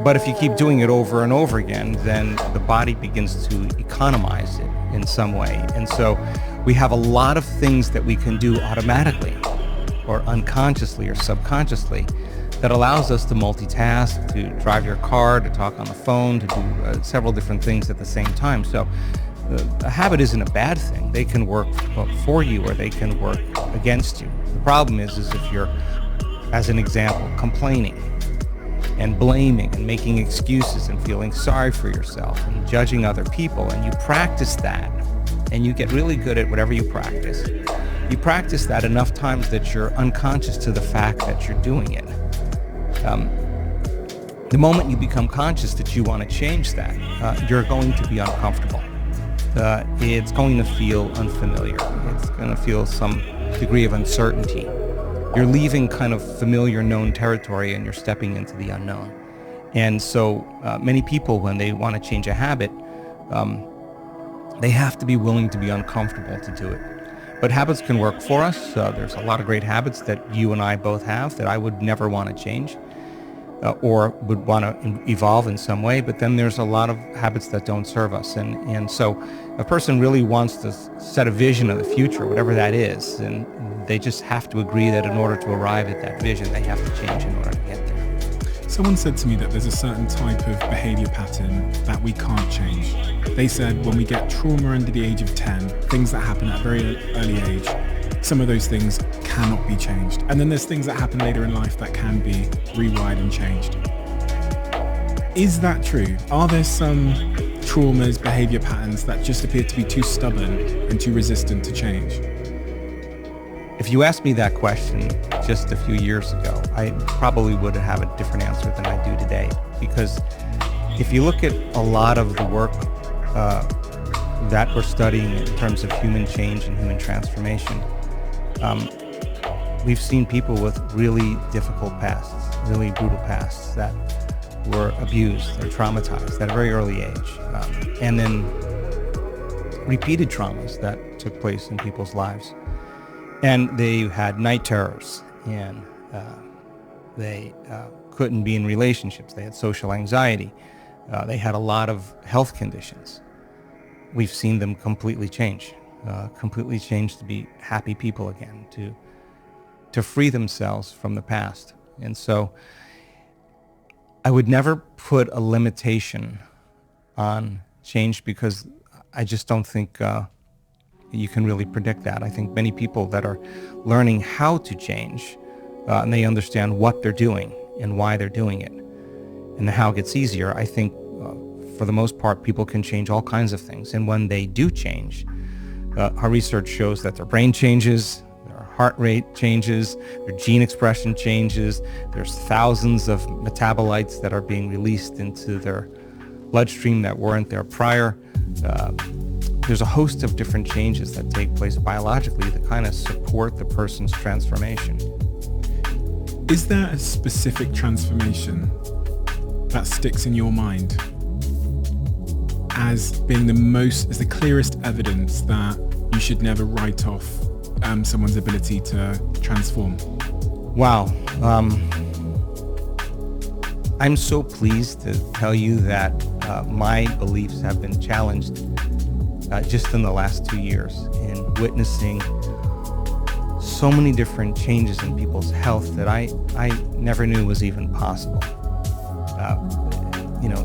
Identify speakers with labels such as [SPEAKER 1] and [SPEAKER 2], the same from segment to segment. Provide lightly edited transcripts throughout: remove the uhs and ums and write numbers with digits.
[SPEAKER 1] But if you keep doing it over and over again, then the body begins to economize it in some way. And so we have a lot of things that we can do automatically or unconsciously or subconsciously that allows us to multitask, to drive your car, to talk on the phone, to do several different things at the same time. So a habit isn't a bad thing. They can work for you or they can work against you. The problem is if you're, as an example, complaining and blaming and making excuses and feeling sorry for yourself and judging other people, and you practice that and you get really good at whatever you practice. You practice that enough times that you're unconscious to the fact that you're doing it. The moment you become conscious that you want to change that, you're going to be uncomfortable. It's going to feel unfamiliar. It's going to feel some degree of uncertainty. You're leaving kind of familiar known territory and you're stepping into the unknown. And so many people, when they want to change a habit, they have to be willing to be uncomfortable to do it. But habits can work for us. There's a lot of great habits that you and I both have that I would never want to change or would want to evolve in some way. But then there's a lot of habits that don't serve us. And so a person really wants to set a vision of the future, whatever that is, and they just have to agree that in order to arrive at that vision, they have to change in order to get there.
[SPEAKER 2] Someone said to me that there's a certain type of behavior pattern that we can't change. They said when we get trauma under the age of 10, things that happen at a very early age, some of those things cannot be changed. And then there's things that happen later in life that can be rewired and changed. Is that true? Are there some traumas, behavior patterns that just appear to be too stubborn and too resistant to change?
[SPEAKER 1] If you asked me that question just a few years ago, I probably would have a different answer than I do today. Because if you look at a lot of the work that we're studying in terms of human change and human transformation, we've seen people with really difficult pasts, really brutal pasts that were abused and traumatized at a very early age, and then repeated traumas that took place in people's lives. And they had night terrors, and they couldn't be in relationships. They had social anxiety. They had a lot of health conditions. We've seen them completely change to be happy people again, to free themselves from the past. And so I would never put a limitation on change because I just don't think you can really predict that. I think many people that are learning how to change and they understand what they're doing and why they're doing it and the how gets easier. I think for the most part, people can change all kinds of things. And when they do change, our research shows that their brain changes, their heart rate changes, their gene expression changes. There's thousands of metabolites that are being released into their bloodstream that weren't there prior. There's a host of different changes that take place biologically that kind of support the person's transformation.
[SPEAKER 2] Is there a specific transformation that sticks in your mind as being the clearest evidence that you should never write off someone's ability to transform?
[SPEAKER 1] Wow. I'm so pleased to tell you that my beliefs have been challenged just in the last 2 years in witnessing so many different changes in people's health that I never knew was even possible.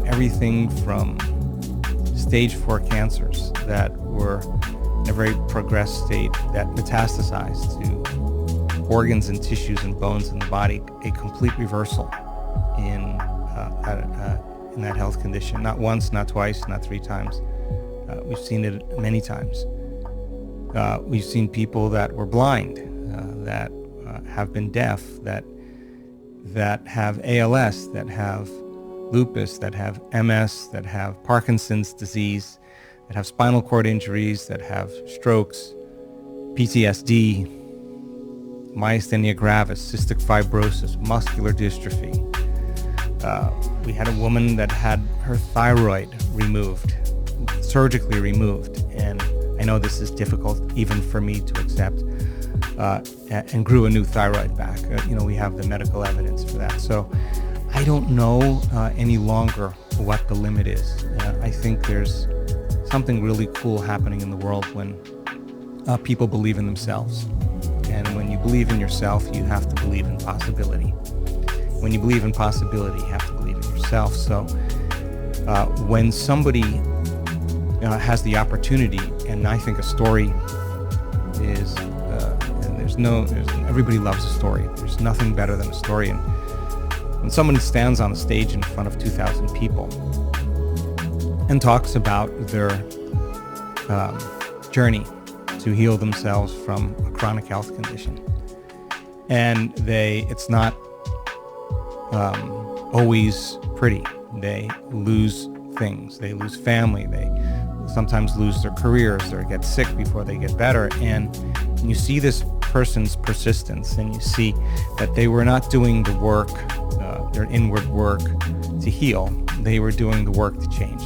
[SPEAKER 1] Everything from stage 4 cancers that were in a very progressed state that metastasized to organs and tissues and bones in the body, a complete reversal in that health condition. Not once, not twice, not 3 times. We've seen it many times. We've seen people that were blind, that have been deaf, that have ALS, that have lupus, that have MS, that have Parkinson's disease, that have spinal cord injuries, that have strokes, PTSD, myasthenia gravis, cystic fibrosis, muscular dystrophy. We had a woman that had her thyroid removed, surgically removed, and I know this is difficult even for me to accept, and grew a new thyroid back. We have the medical evidence for that. So I don't know any longer what the limit is. I think there's something really cool happening in the world when people believe in themselves. And when you believe in yourself, you have to believe in possibility. When you believe in possibility, you have to believe in yourself. So when somebody has the opportunity, and I think a story is, everybody loves a story. There's nothing better than a story. And when someone stands on a stage in front of 2,000 people and talks about their journey to heal themselves from a chronic health condition, and it's not always pretty. They lose things. They lose family. They sometimes lose their careers or get sick before they get better. And you see this person's persistence, and you see that they were not doing the work, their inward work to heal. They were doing the work to change.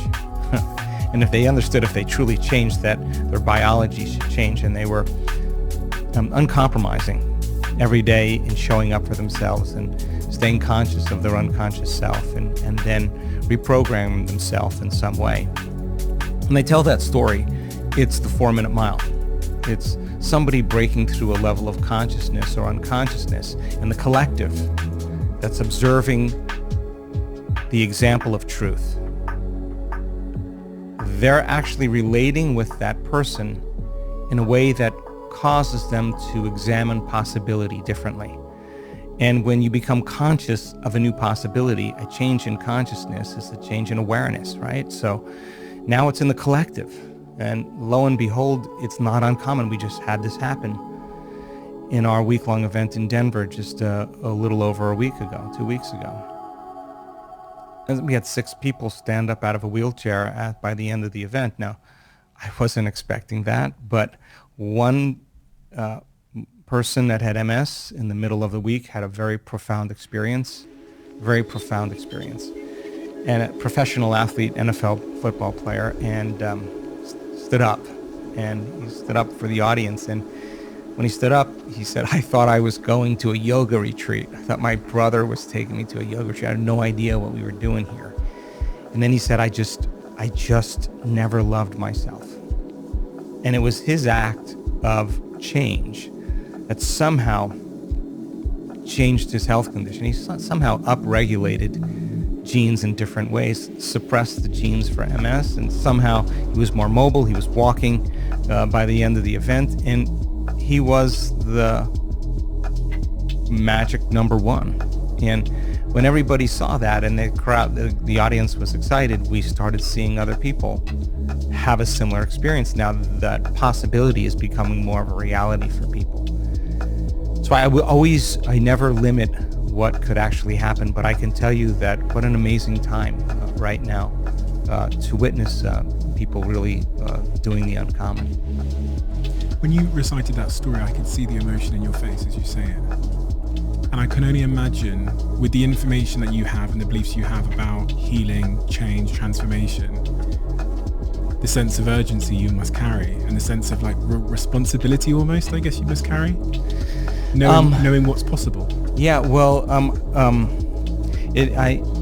[SPEAKER 1] And if they understood, if they truly changed, that their biology should change, and they were uncompromising every day in showing up for themselves and staying conscious of their unconscious self, and then reprogramming themselves in some way. When they tell that story, it's the 4-minute mile. It's somebody breaking through a level of consciousness or unconsciousness, and the collective that's observing the example of truth. They're actually relating with that person in a way that causes them to examine possibility differently. And when you become conscious of a new possibility, a change in consciousness is a change in awareness, right? So now it's in the collective. And lo and behold, it's not uncommon. We just had this happen in our week-long event in Denver just a little over a week ago, 2 weeks ago. And we had 6 people stand up out of a wheelchair by the end of the event. Now, I wasn't expecting that, but one person that had MS in the middle of the week had a very profound experience. And a professional athlete, NFL football player, and stood up. And he stood up for the audience. And when he stood up, he said, "I thought I was going to a yoga retreat. I thought my brother was taking me to a yoga retreat. I had no idea what we were doing here." And then he said, I just never loved myself. And it was his act of change that somehow changed his health condition. He somehow upregulated genes in different ways, suppressed the genes for MS, and somehow he was more mobile. He was walking by the end of the event, and he was the magic number 1. And when everybody saw that, and the crowd, the audience was excited, we started seeing other people have a similar experience. Now that possibility is becoming more of a reality for people. So I never limit what could actually happen, but I can tell you that what an amazing time right now to witness people really doing the uncommon.
[SPEAKER 2] When you recited that story, I could see the emotion in your face as you say it. And I can only imagine, with the information that you have and the beliefs you have about healing, change, transformation, the sense of urgency you must carry, and the sense of like responsibility almost, I guess you must carry, knowing what's possible.
[SPEAKER 1] Yeah, well,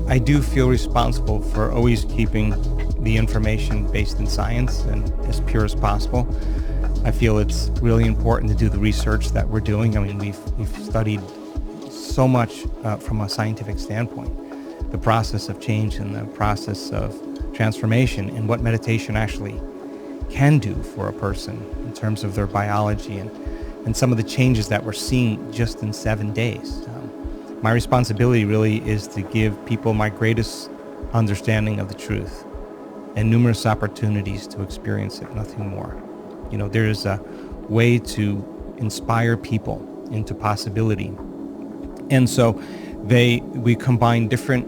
[SPEAKER 1] I do feel responsible for always keeping the information based in science and as pure as possible. I feel it's really important to do the research that we're doing. I mean, we've studied so much from a scientific standpoint, the process of change and the process of transformation, and what meditation actually can do for a person in terms of their biology, and some of the changes that we're seeing just in 7 days. My responsibility really is to give people my greatest understanding of the truth and numerous opportunities to experience it, nothing more. You know, there is a way to inspire people into possibility. And so we combine different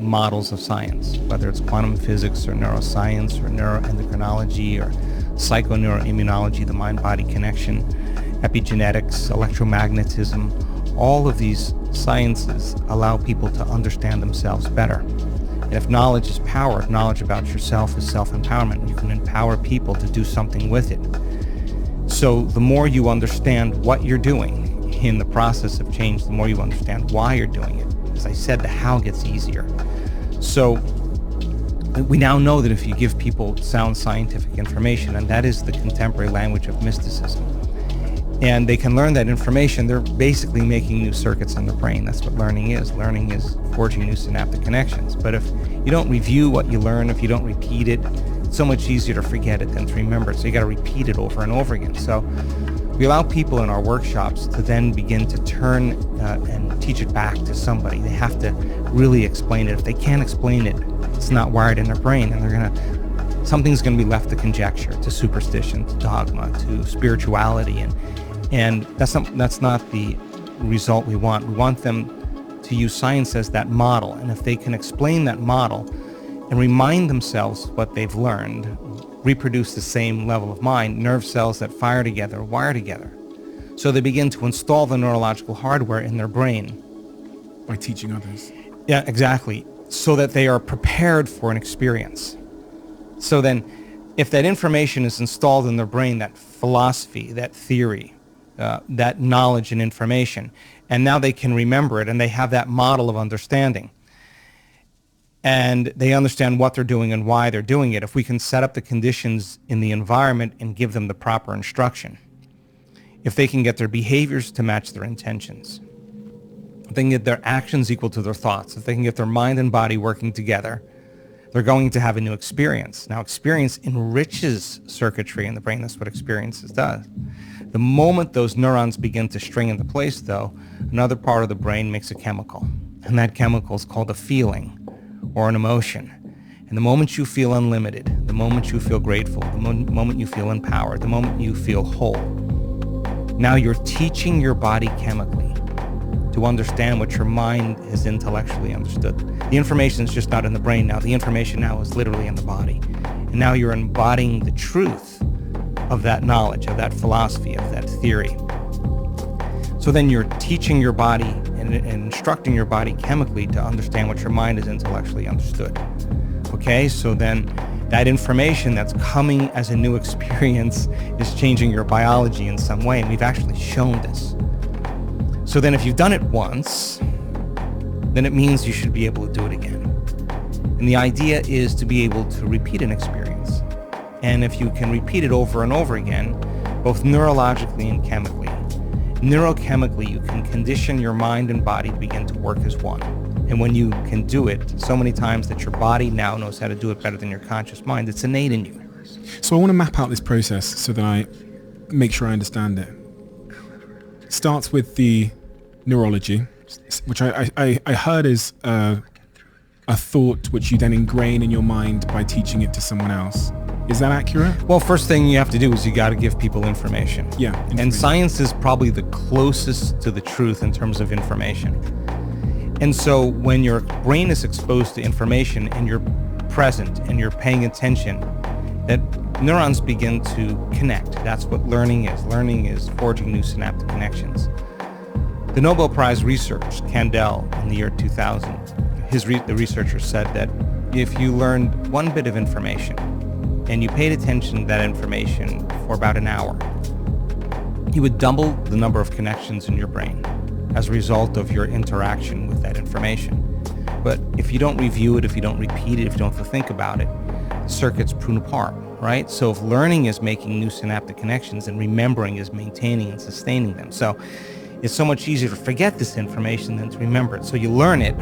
[SPEAKER 1] models of science, whether it's quantum physics or neuroscience or neuroendocrinology or psychoneuroimmunology, the mind-body connection, epigenetics, electromagnetism. All of these sciences allow people to understand themselves better. And if knowledge is power, if knowledge about yourself is self-empowerment, you can empower people to do something with it. So the more you understand what you're doing in the process of change, the more you understand why you're doing it, as I said, the how gets easier. So we now know that if you give people sound scientific information, and that is the contemporary language of mysticism, and they can learn that information, they're basically making new circuits in the brain. That's what learning is. Learning is forging new synaptic connections. But if you don't review what you learn, if you don't repeat it, it's so much easier to forget it than to remember it. So you got to repeat it over and over again. So we allow people in our workshops to then begin to turn and teach it back to somebody. They have to really explain it. If they can't explain it, it's not wired in their brain, and something's going to be left to conjecture, to superstition, to dogma, to spirituality, and that's not the result we want. We want them to use science as that model, and if they can explain that model and remind themselves what they've learned, reproduce the same level of mind, nerve cells that fire together, wire together. So they begin to install the neurological hardware in their brain.
[SPEAKER 2] By teaching others.
[SPEAKER 1] Yeah, exactly. So that they are prepared for an experience. So then, if that information is installed in their brain, that philosophy, that theory, that knowledge and information, and now they can remember it, and they have that model of understanding, and they understand what they're doing and why they're doing it. If we can set up the conditions in the environment and give them the proper instruction, if they can get their behaviors to match their intentions, if they can get their actions equal to their thoughts, if they can get their mind and body working together, they're going to have a new experience. Now, experience enriches circuitry in the brain. That's what experiences does. The moment those neurons begin to string into place, though, another part of the brain makes a chemical, and that chemical is called a feeling or an emotion. And the moment you feel unlimited, the moment you feel grateful, the moment you feel empowered, the moment you feel whole, now you're teaching your body chemically to understand what your mind has intellectually understood. The information is just not in the brain now. The information now is literally in the body. And now you're embodying the truth of that knowledge, of that philosophy, of that theory. So then you're teaching your body and instructing your body chemically to understand what your mind has intellectually understood. Okay, so then that information that's coming as a new experience is changing your biology in some way, and we've actually shown this. So then if you've done it once, then it means you should be able to do it again. And the idea is to be able to repeat an experience. And if you can repeat it over and over again, both neurologically and chemically, neurochemically, you can condition your mind and body to begin to work as one. And when you can do it so many times that your body now knows how to do it better than your conscious mind, it's innate in you.
[SPEAKER 2] So I want to map out this process so that I make sure I understand it. It starts with the neurology, which I heard is a thought which you then ingrain in your mind by teaching it to someone else. Is that accurate?
[SPEAKER 1] Well, first thing you have to do is you got to give people information.
[SPEAKER 2] Yeah.
[SPEAKER 1] And science is probably the closest to the truth in terms of information. And so when your brain is exposed to information and you're present and you're paying attention, that neurons begin to connect. That's what learning is. Learning is forging new synaptic connections. The Nobel Prize research, Kandel, in the year 2000, the researcher said that if you learned one bit of information and you paid attention to that information for about an hour, you would double the number of connections in your brain as a result of your interaction with that information. But if you don't review it, if you don't repeat it, if you don't have to think about it, the circuits prune apart, right? So if learning is making new synaptic connections and remembering is maintaining and sustaining them. So it's so much easier to forget this information than to remember it. So you learn it.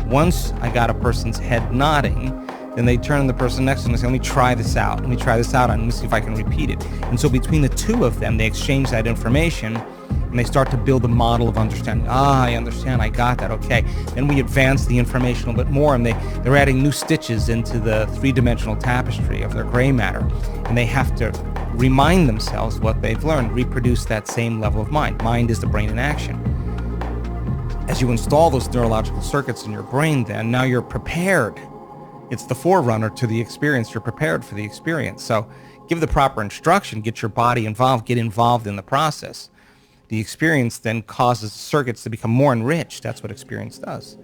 [SPEAKER 1] Once I got a person's head nodding, then they turn to the person next to them and say, let me try this out. Let me try this out and let me see if I can repeat it. And so between the two of them, they exchange that information and they start to build a model of understanding. I understand, I got that, okay. Then we advance the information a little bit more and they're adding new stitches into the three-dimensional tapestry of their gray matter. And they have to remind themselves what they've learned, reproduce that same level of mind. Mind is the brain in action. As you install those neurological circuits in your brain, then now you're prepared. It's the forerunner to the experience. You're prepared for the experience. So give the proper instruction, get your body involved, get involved in the process. The experience then causes circuits to become more enriched. That's what experience does.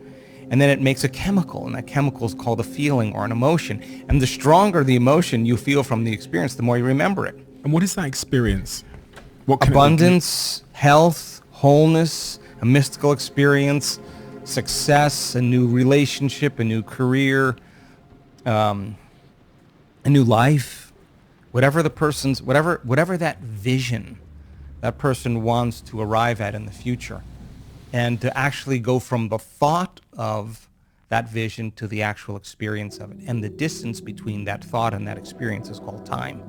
[SPEAKER 1] And then it makes a chemical, and that chemical is called a feeling or an emotion. And the stronger the emotion you feel from the experience, the more you remember it.
[SPEAKER 2] And what is that experience? What can
[SPEAKER 1] Abundance, health, wholeness, a mystical experience, success, a new relationship, a new career, a new life, whatever that vision that person wants to arrive at in the future, and to actually go from the thought of that vision to the actual experience of it. And the distance between that thought and that experience is called time.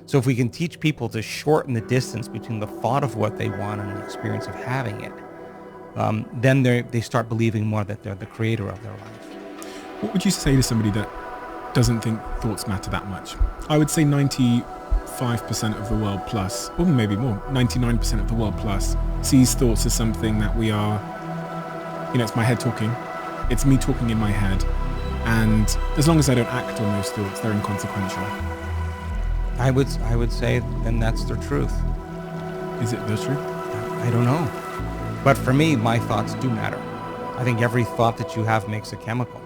[SPEAKER 1] So if we can teach people to shorten the distance between the thought of what they want and the experience of having it, then they start believing more that they're the creator of their life.
[SPEAKER 2] What would you say to somebody that doesn't think thoughts matter that much? I would say 95% of the world plus, or maybe more, 99% of the world plus, sees thoughts as something that we are, it's my head talking. It's me talking in my head. And as long as I don't act on those thoughts, they're inconsequential.
[SPEAKER 1] I would say then that's the truth.
[SPEAKER 2] Is it the truth?
[SPEAKER 1] I don't know. But for me, my thoughts do matter. I think every thought that you have makes a chemical.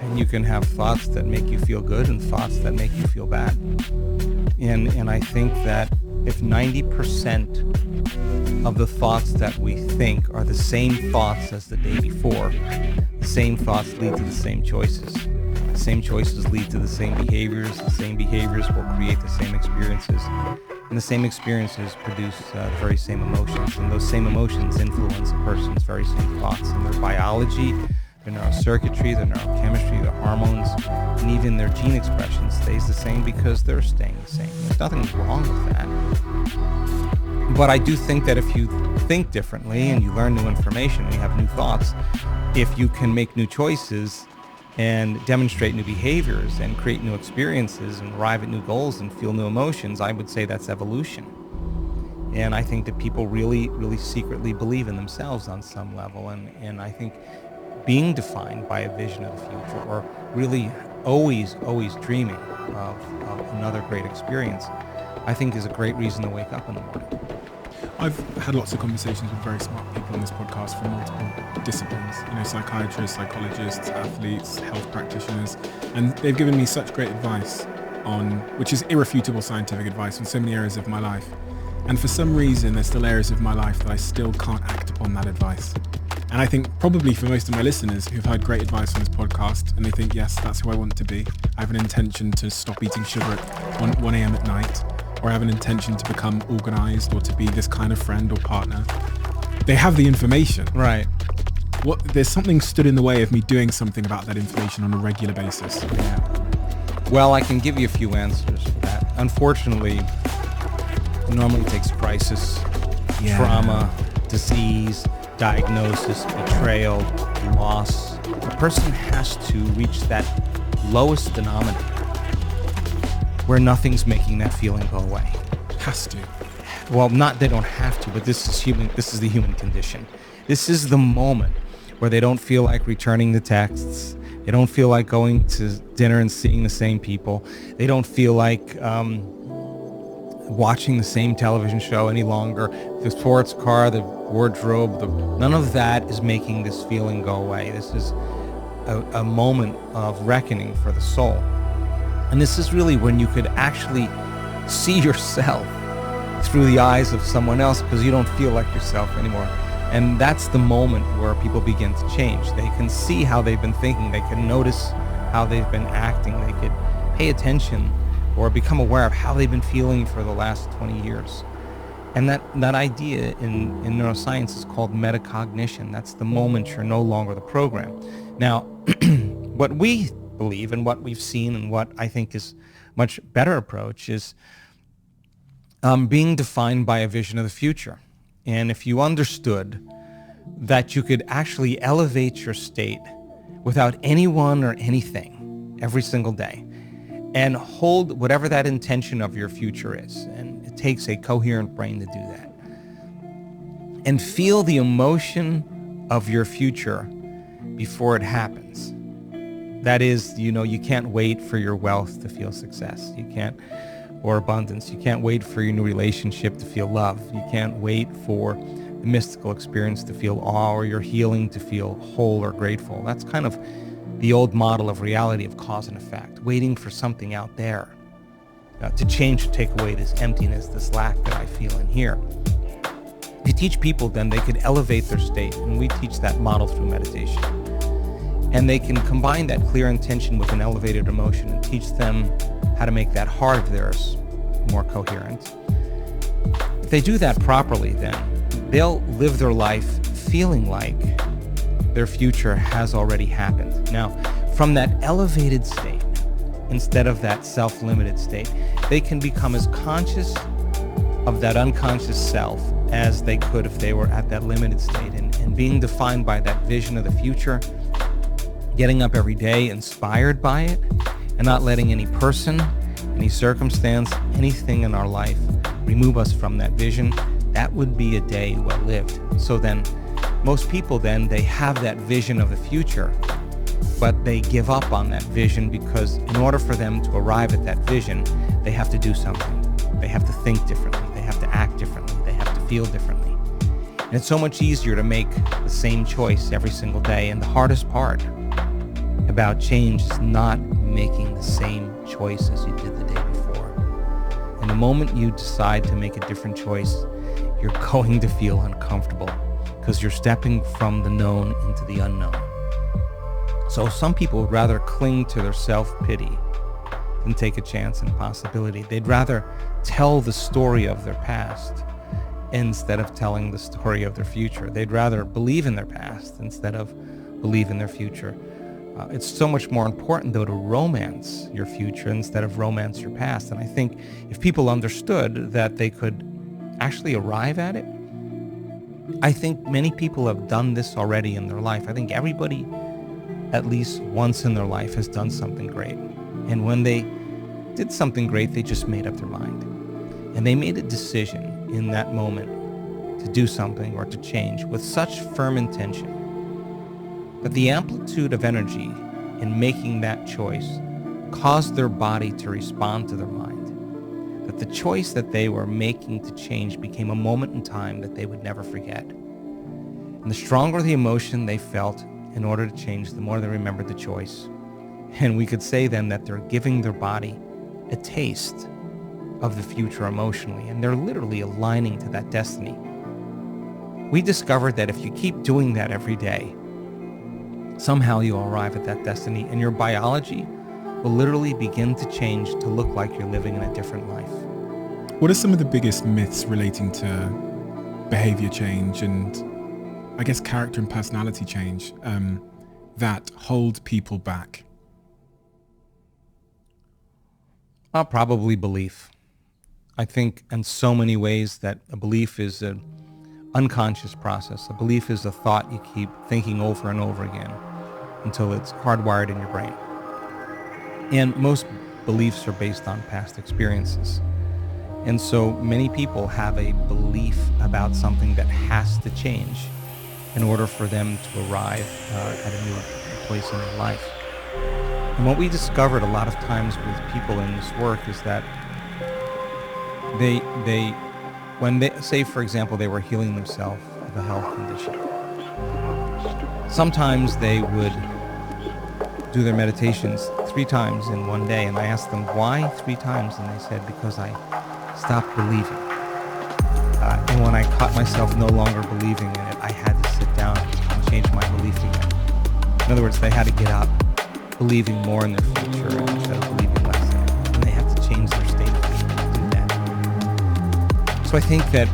[SPEAKER 1] And you can have thoughts that make you feel good and thoughts that make you feel bad. And I think that if 90% of the thoughts that we think are the same thoughts as the day before, the same thoughts lead to the same choices. The same choices lead to the same behaviors. The same behaviors will create the same experiences. And the same experiences produce the very same emotions. And those same emotions influence a person's very same thoughts and their biology, their neurocircuitry, their neurochemistry, their hormones, and even their gene expression stays the same because they're staying the same. There's nothing wrong with that. But I do think that if you think differently and you learn new information and you have new thoughts, if you can make new choices and demonstrate new behaviors and create new experiences and arrive at new goals and feel new emotions, I would say that's evolution. And I think that people really, really secretly believe in themselves on some level. And I think being defined by a vision of the future, or really always dreaming of another great experience, I think is a great reason to wake up in the morning.
[SPEAKER 2] I've had lots of conversations with very smart people on this podcast from multiple disciplines, psychiatrists, psychologists, athletes, health practitioners, and they've given me such great advice which is irrefutable scientific advice on so many areas of my life. And for some reason, there's still areas of my life that I still can't act upon that advice. And I think probably for most of my listeners who've heard great advice on this podcast and they think, yes, that's who I want to be. I have an intention to stop eating sugar at 1 a.m. at night, or I have an intention to become organized or to be this kind of friend or partner. They have the information.
[SPEAKER 1] Right.
[SPEAKER 2] There's something stood in the way of me doing something about that information on a regular basis.
[SPEAKER 1] Yeah. Well, I can give you a few answers to that. Unfortunately, it normally takes crisis, trauma, disease, diagnosis, betrayal, loss. A person has to reach that lowest denominator where nothing's making that feeling go away.
[SPEAKER 2] Has to.
[SPEAKER 1] Well, they don't have to, but this is the human condition. This is the moment where they don't feel like returning the texts. They don't feel like going to dinner and seeing the same people. They don't feel like watching the same television show any longer. The sports car, the wardrobe, none of that is making this feeling go away. This is a moment of reckoning for the soul. And this is really when you could actually see yourself through the eyes of someone else, because you don't feel like yourself anymore. And that's the moment where people begin to change. They can see how they've been thinking. They can notice how they've been acting. They could pay attention or become aware of how they've been feeling for the last 20 years. And that idea in neuroscience is called metacognition. That's the moment you're no longer the program. Now, what we believe and what we've seen and what I think is much better approach is being defined by a vision of the future. And if you understood that you could actually elevate your state without anyone or anything every single day, and hold whatever that intention of your future is, and it takes a coherent brain to do that, and feel the emotion of your future before it happens. That is, you can't wait for your wealth to feel success. Or abundance. You can't wait for your new relationship to feel love. You can't wait for the mystical experience to feel awe, or your healing to feel whole or grateful. That's kind of the old model of reality of cause and effect, waiting for something out there to change, to take away this emptiness, this lack that I feel in here. If you teach people then they could elevate their state, and we teach that model through meditation. And they can combine that clear intention with an elevated emotion and teach them how to make that heart of theirs more coherent. If they do that properly, then they'll live their life feeling like their future has already happened. Now, from that elevated state, instead of that self-limited state, they can become as conscious of that unconscious self as they could if they were at that limited state, and being defined by that vision of the future, getting up every day inspired by it, and not letting any person, any circumstance, anything in our life remove us from that vision. That would be a day well lived. So then most people then, they have that vision of the future, but they give up on that vision because in order for them to arrive at that vision, they have to do something. They have to think differently. They have to act differently. They have to feel differently. And it's so much easier to make the same choice every single day. And the hardest part about change is not making the same choice as you did the day before. And the moment you decide to make a different choice, you're going to feel uncomfortable because you're stepping from the known into the unknown. So some people would rather cling to their self-pity than take a chance and possibility. They'd rather tell the story of their past instead of telling the story of their future. They'd rather believe in their past instead of believe in their future. It's so much more important, though, to romance your future instead of romance your past. And I think if people understood that they could actually arrive at it, I think many people have done this already in their life. I think everybody at least once in their life has done something great. And when they did something great, they just made up their mind. And they made a decision in that moment to do something or to change with such firm intention. But the amplitude of energy in making that choice caused their body to respond to their mind. That the choice that they were making to change became a moment in time that they would never forget. And the stronger the emotion they felt in order to change, the more they remembered the choice. And we could say then that they're giving their body a taste of the future emotionally, and they're literally aligning to that destiny. We discovered that if you keep doing that every day, somehow you'll arrive at that destiny, and your biology will literally begin to change to look like you're living in a different life.
[SPEAKER 2] What are some of the biggest myths relating to behavior change and, I guess, character and personality change that hold people back?
[SPEAKER 1] Probably belief. I think in so many ways that a belief is an unconscious process. A belief is a thought you keep thinking over and over again until it's hardwired in your brain. And most beliefs are based on past experiences. And so many people have a belief about something that has to change in order for them to arrive at a new place in their life. And what we discovered a lot of times with people in this work is that when they say, for example, they were healing themselves of a health condition, sometimes they would do their meditations 3 times in one day. And I asked them, why 3 times? And they said, because I stopped believing. And when I caught myself no longer believing in it, I had to sit down and change my belief again. In other words, they had to get up believing more in their future instead of believing less in it. And they have to change their state of being to do that. So I think that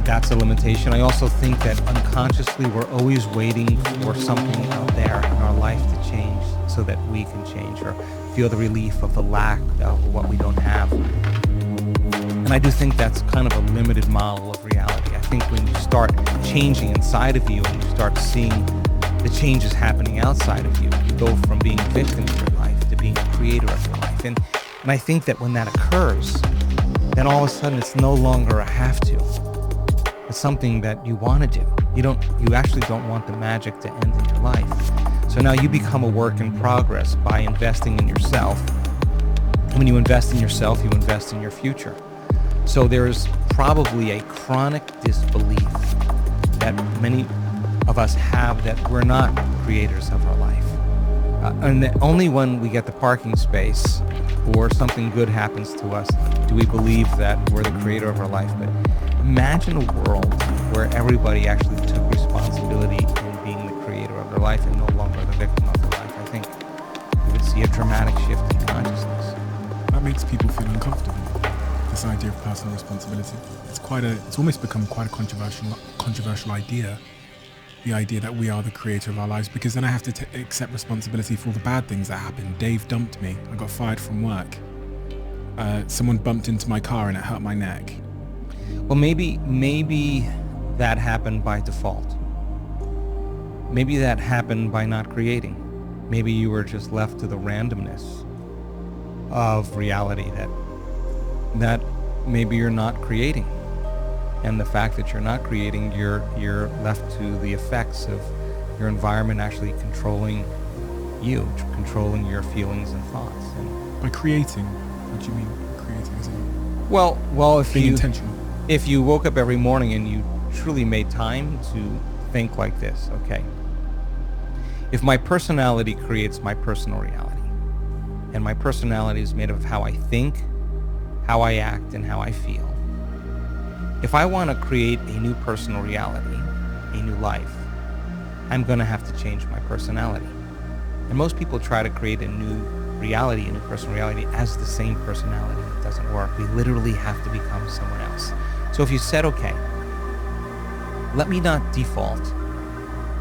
[SPEAKER 1] that's a limitation. I also think that unconsciously we're always waiting for something out there in our life to change so that we can change or feel the relief of the lack of what we don't have. And I do think that's kind of a limited model of reality. I think when you start changing inside of you and you start seeing the changes happening outside of you, you go from being a victim of your life to being a creator of your life. And I think that when that occurs, then all of a sudden it's no longer a have to. It's something that you want to do. You actually don't want the magic to end in your life. So now you become a work in progress by investing in yourself. And when you invest in yourself, you invest in your future. So there's probably a chronic disbelief that many of us have that we're not creators of our life. And that only when we get the parking space or something good happens to us do we believe that we're the creator of our life. But Imagine a world where everybody actually took responsibility in being the creator of their life and no longer the victim of their life. I think we would see a dramatic shift in consciousness.
[SPEAKER 2] That makes people feel uncomfortable. This idea of personal responsibility. It's almost become quite a controversial idea. The idea that we are the creator of our lives, because then I have to accept responsibility for all the bad things that happened. Dave dumped me. I got fired from work. Someone bumped into my car and it hurt my neck.
[SPEAKER 1] Well, maybe that happened by default. Maybe that happened by not creating. Maybe you were just left to the randomness of reality that maybe you're not creating. And the fact that you're not creating, you're left to the effects of your environment actually controlling you, controlling your feelings and thoughts. And
[SPEAKER 2] by creating, what do you mean creating? Is it
[SPEAKER 1] well, if
[SPEAKER 2] being
[SPEAKER 1] you
[SPEAKER 2] intentional?
[SPEAKER 1] If you woke up every morning and you truly made time to think like this, okay? If my personality creates my personal reality, and my personality is made of how I think, how I act, and how I feel. If I want to create a new personal reality, a new life, I'm going to have to change my personality. And most people try to create a new reality, a new personal reality, as the same personality. It doesn't work. We literally have to become someone else. So if you said, okay, let me not default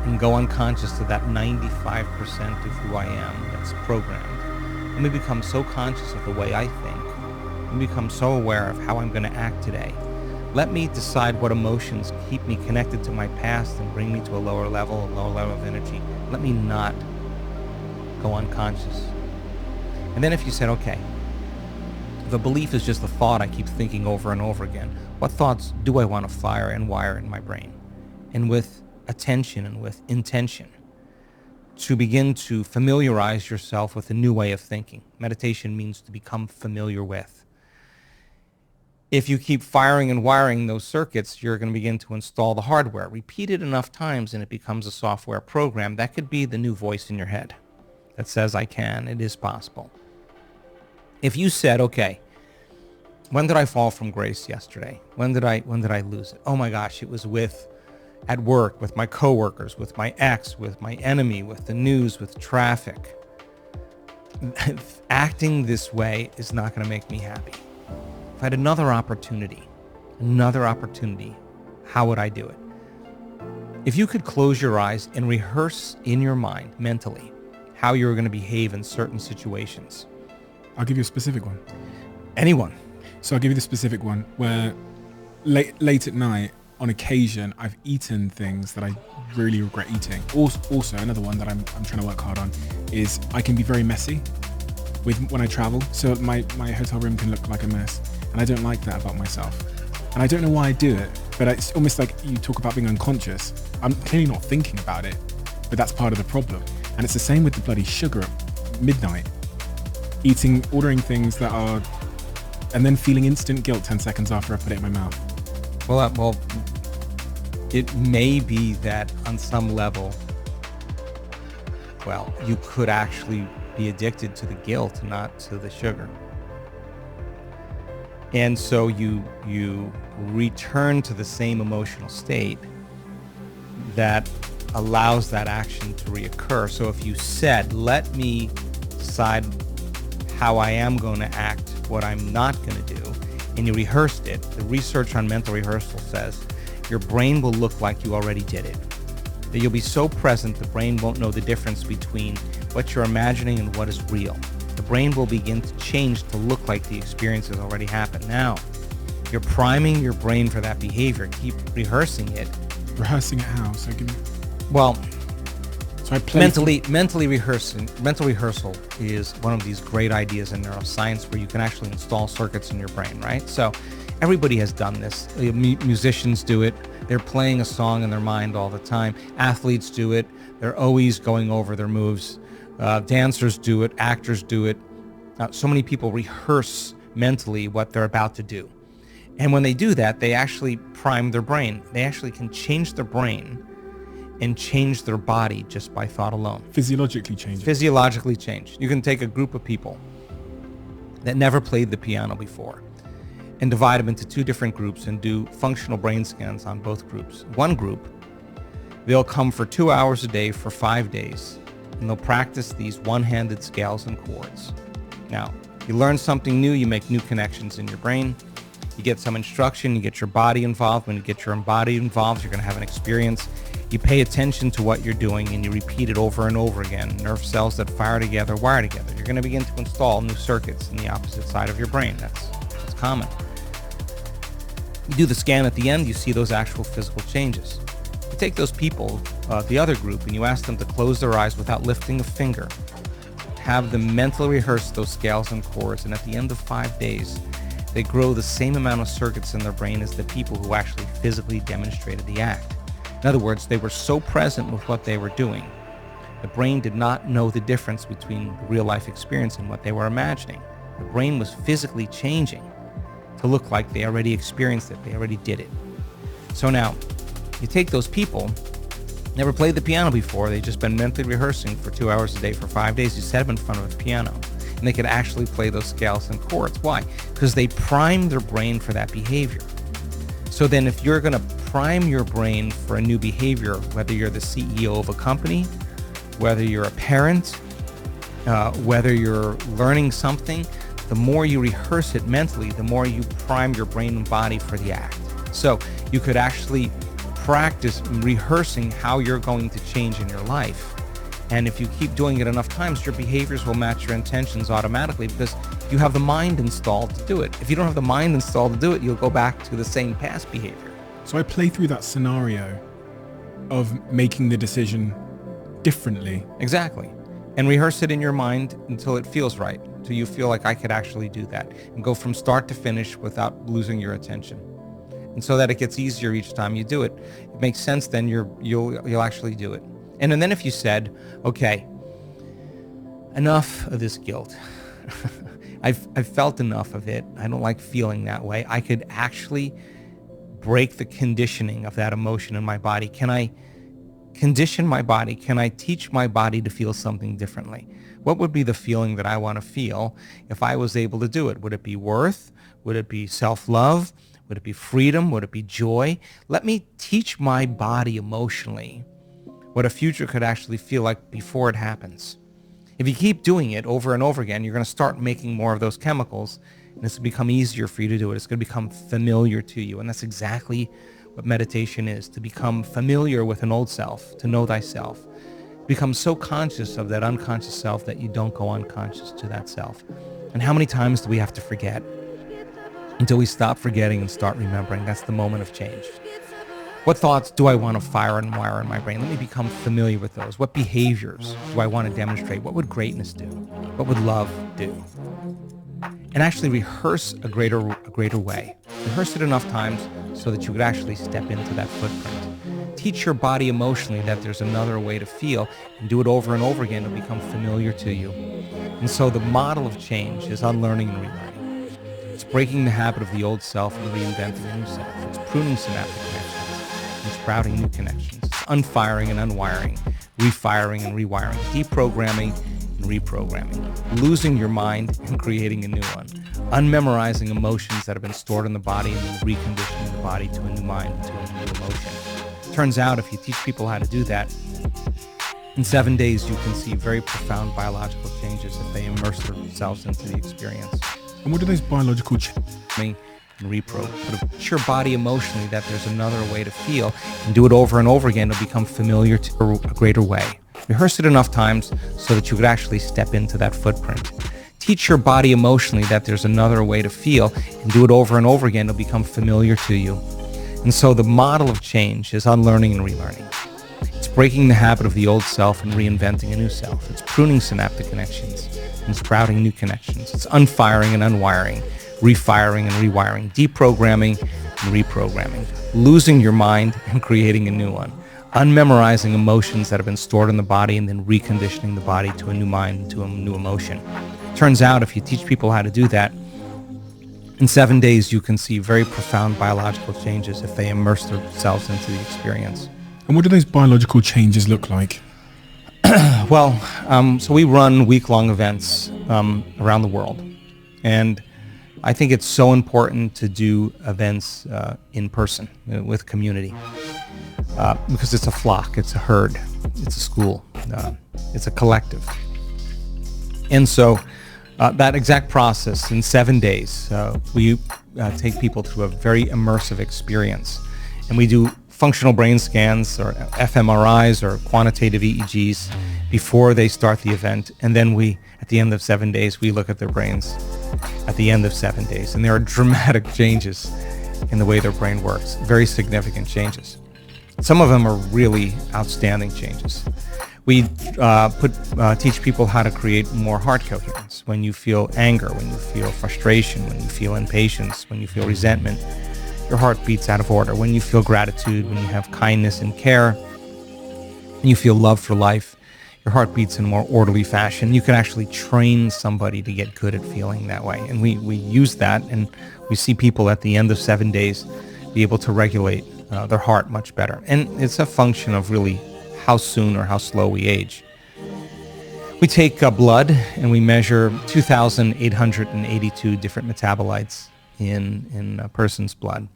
[SPEAKER 1] and go unconscious to that 95% of who I am that's programmed. Let me become so conscious of the way I think. Let me become so aware of how I'm going to act today. Let me decide what emotions keep me connected to my past and bring me to a lower level of energy. Let me not go unconscious. And then if you said, okay, the belief is just a thought I keep thinking over and over again. What thoughts do I want to fire and wire in my brain? And with attention and with intention, to begin to familiarize yourself with a new way of thinking. Meditation means to become familiar with. If you keep firing and wiring those circuits, you're going to begin to install the hardware. Repeat it enough times and it becomes a software program. That could be the new voice in your head that says, I can, it is possible. If you said, okay, when did I fall from grace yesterday? When did I lose it? Oh my gosh, it was at work, with my coworkers, with my ex, with my enemy, with the news, with traffic. Acting this way is not going to make me happy. If I had another opportunity, how would I do it? If you could close your eyes and rehearse in your mind, mentally, how you're going to behave in certain situations.
[SPEAKER 2] I'll give you a specific one.
[SPEAKER 1] Anyone.
[SPEAKER 2] So I'll give you the specific one where late at night, on occasion, I've eaten things that I really regret eating. Also, another one that I'm trying to work hard on is I can be very messy when I travel. So my hotel room can look like a mess. And I don't like that about myself. And I don't know why I do it, but it's almost like you talk about being unconscious. I'm clearly not thinking about it, but that's part of the problem. And it's the same with the bloody sugar at midnight. Ordering things that are, and then feeling instant guilt 10 seconds after I put it in my mouth.
[SPEAKER 1] Well, it may be that on some level, you could actually be addicted to the guilt, not to the sugar. And so you return to the same emotional state that allows that action to reoccur. So if you said, let me decide how I am going to act, what I'm not going to do, and you rehearsed it, the research on mental rehearsal says your brain will look like you already did it. That you'll be so present, the brain won't know the difference between what you're imagining and what is real. The brain will begin to change to look like the experience has already happened. Now, you're priming your brain for that behavior. Keep rehearsing it.
[SPEAKER 2] Rehearsing it how? So give me...
[SPEAKER 1] Well,
[SPEAKER 2] so I
[SPEAKER 1] mental rehearsal is one of these great ideas in neuroscience where you can actually install circuits in your brain, right? So everybody has done this. Musicians do it. They're playing a song in their mind all the time. Athletes do it. They're always going over their moves. Dancers do it, actors do it. So many people rehearse mentally what they're about to do. And when they do that, they actually prime their brain. They actually can change their brain and change their body just by thought alone.
[SPEAKER 2] Physiologically change.
[SPEAKER 1] Physiologically change. You can take a group of people that never played the piano before, and divide them into two different groups and do functional brain scans on both groups. One group, they'll come for 2 hours a day for 5 days, and they'll practice these one-handed scales and chords. Now, you learn something new, you make new connections in your brain, you get some instruction, you get your body involved. When you get your body involved, you're going to have an experience. You pay attention to what you're doing and you repeat it over and over again. Nerve cells that fire together wire together. You're going to begin to install new circuits in the opposite side of your brain. That's common. You do the scan at the end, you see those actual physical changes. You take those people, the other group, and you ask them to close their eyes without lifting a finger. Have them mentally rehearse those scales and chords, and at the end of 5 days, they grow the same amount of circuits in their brain as the people who actually physically demonstrated the act. In other words, they were so present with what they were doing, the brain did not know the difference between the real-life experience and what they were imagining. The brain was physically changing to look like they already experienced it, they already did it. So now, you take those people, never played the piano before, they've just been mentally rehearsing for 2 hours a day for 5 days, you set them in front of a piano, and they could actually play those scales and chords. Why? Because they primed their brain for that behavior. So then if you're going to prime your brain for a new behavior, whether you're the CEO of a company, whether you're a parent, whether you're learning something, the more you rehearse it mentally, the more you prime your brain and body for the act. So you could actually practice rehearsing how you're going to change in your life. And if you keep doing it enough times, your behaviors will match your intentions automatically because you have the mind installed to do it. If you don't have the mind installed to do it, you'll go back to the same past behavior.
[SPEAKER 2] So I play through that scenario of making the decision differently.
[SPEAKER 1] Exactly. And rehearse it in your mind until it feels right, until you feel like I could actually do that, and go from start to finish without losing your attention. And so that it gets easier each time you do it. It makes sense, then you'll actually do it. And then if you said, okay, enough of this guilt. I've felt enough of it. I don't like feeling that way. I could actually break the conditioning of that emotion in my body. Can I condition my body? Can I teach my body to feel something differently? What would be the feeling that I want to feel if I was able to do it? Would it be worth? Would it be self-love? Would it be freedom? Would it be joy? Let me teach my body emotionally what a future could actually feel like before it happens. If you keep doing it over and over again, you're going to start making more of those chemicals, and it's going to become easier for you to do it. It's going to become familiar to you, and that's exactly what meditation is, to become familiar with an old self, to know thyself. Become so conscious of that unconscious self that you don't go unconscious to that self. And how many times do we have to forget until we stop forgetting and start remembering? That's the moment of change. What thoughts do I want to fire and wire in my brain? Let me become familiar with those. What behaviors do I want to demonstrate? What would greatness do? What would love do? And actually rehearse a greater way. Rehearse it enough times so that you could actually step into that footprint. Teach your body emotionally that there's another way to feel, and do it over and over again to become familiar to you. And so the model of change is unlearning and relearning. It's breaking the habit of the old self and reinventing a new self. It's pruning synaptic connections and sprouting new connections. It's unfiring and unwiring, refiring and rewiring, deprogramming and reprogramming, losing your mind and creating a new one, unmemorizing emotions that have been stored in the body and then reconditioning the body to a new mind, to a new emotion. Turns out if you teach people how to do that, in 7 days you can see very profound biological changes if they immerse themselves into the experience.
[SPEAKER 2] And what are those biological changes?
[SPEAKER 1] And teach your body emotionally that there's another way to feel, and do it over and over again to become familiar to a greater way. Rehearse it enough times so that you could actually step into that footprint. Teach your body emotionally that there's another way to feel, and do it over and over again to become familiar to you. And so the model of change is unlearning and relearning. It's breaking the habit of the old self and reinventing a new self. It's pruning synaptic connections and sprouting new connections. It's unfiring and unwiring, refiring and rewiring, deprogramming and reprogramming, losing your mind and creating a new one, unmemorizing emotions that have been stored in the body and then reconditioning the body to a new mind, to a new emotion. Turns out if you teach people how to do that, in 7 days you can see very profound biological changes if they immerse themselves into the experience.
[SPEAKER 2] And what do those biological changes look like?
[SPEAKER 1] So we run week-long events around the world. And I think it's so important to do events in person with community because it's a flock, it's a herd, it's a school, it's a collective. And so that exact process in 7 days, we take people through a very immersive experience. And we do functional brain scans or fMRIs or quantitative EEGs before they start the event. And then at the end of 7 days, we look at their brains at the end of 7 days. And there are dramatic changes in the way their brain works, very significant changes. Some of them are really outstanding changes. We teach people how to create more heart coherence. When you feel anger, when you feel frustration, when you feel impatience, when you feel resentment, your heart beats out of order. When you feel gratitude, when you have kindness and care, when you feel love for life, your heart beats in a more orderly fashion. You can actually train somebody to get good at feeling that way. And we use that, and we see people at the end of 7 days be able to regulate their heart much better. And it's a function of really how soon or how slow we age. We take blood and we measure 2,882 different metabolites in a person's blood.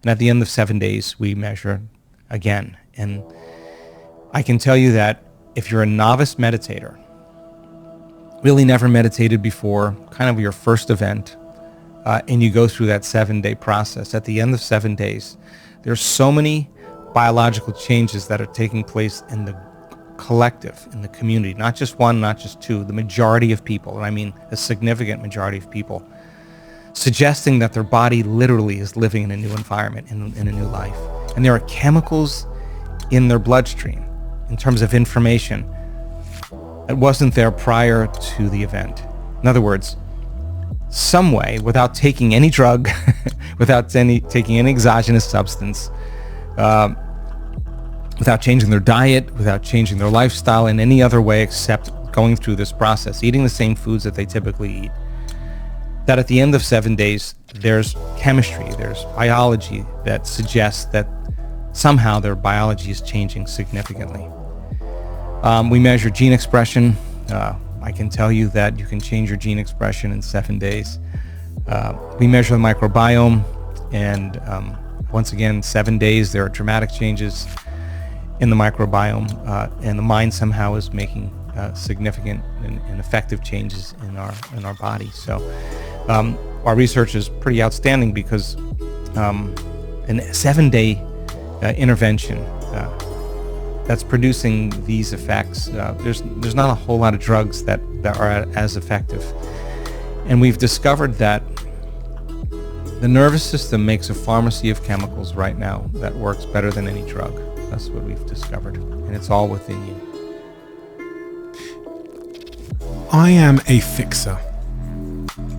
[SPEAKER 1] And at the end of 7 days, we measure again. And I can tell you that if you're a novice meditator, really never meditated before, kind of your first event, and you go through that 7-day process, at the end of 7 days, there's so many biological changes that are taking place in the collective, in the community, not just one, not just two, the majority of people, and I mean a significant majority of people, suggesting that their body literally is living in a new environment, in a new life. And there are chemicals in their bloodstream in terms of information that wasn't there prior to the event. In other words, some way, without taking any drug, without taking any exogenous substance, without changing their diet, without changing their lifestyle in any other way except going through this process, eating the same foods that they typically eat, that at the end of 7 days, there's chemistry, there's biology that suggests that somehow their biology is changing significantly. We measure gene expression. I can tell you that you can change your gene expression in 7 days. We measure the microbiome, and once again, 7 days, there are dramatic changes in the microbiome, and the mind somehow is making significant and effective changes in our body. So our research is pretty outstanding because in a 7-day intervention that's producing these effects, there's not a whole lot of drugs that are as effective. And we've discovered that the nervous system makes a pharmacy of chemicals right now that works better than any drug. That's what we've discovered, and it's all within you.
[SPEAKER 2] I am a fixer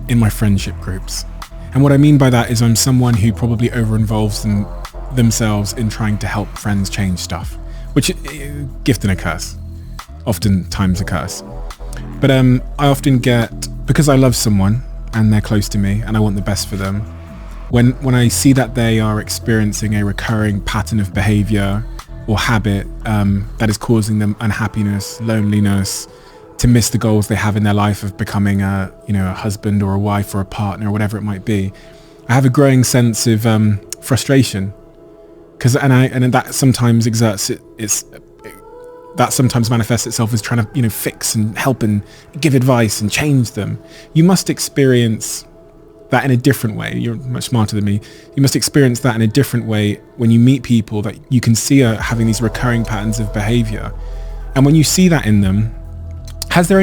[SPEAKER 2] in my friendship groups. And what I mean by that is I'm someone who probably over-involves themselves in trying to help friends change stuff, which is gift and a curse, oftentimes a curse. But I often get, because I love someone and they're close to me and I want the best for them, when I see that they are experiencing a recurring pattern of behavior or habit that is causing them unhappiness, loneliness, to miss the goals they have in their life of becoming a husband or a wife or a partner or whatever it might be, I have a growing sense of frustration, and that sometimes that sometimes manifests itself as trying to fix and help and give advice and change them. You must experience that in a different way. You're much smarter than me. You must experience that in a different way when you meet people that you can see are having these recurring patterns of behavior. And when you see that in them, has there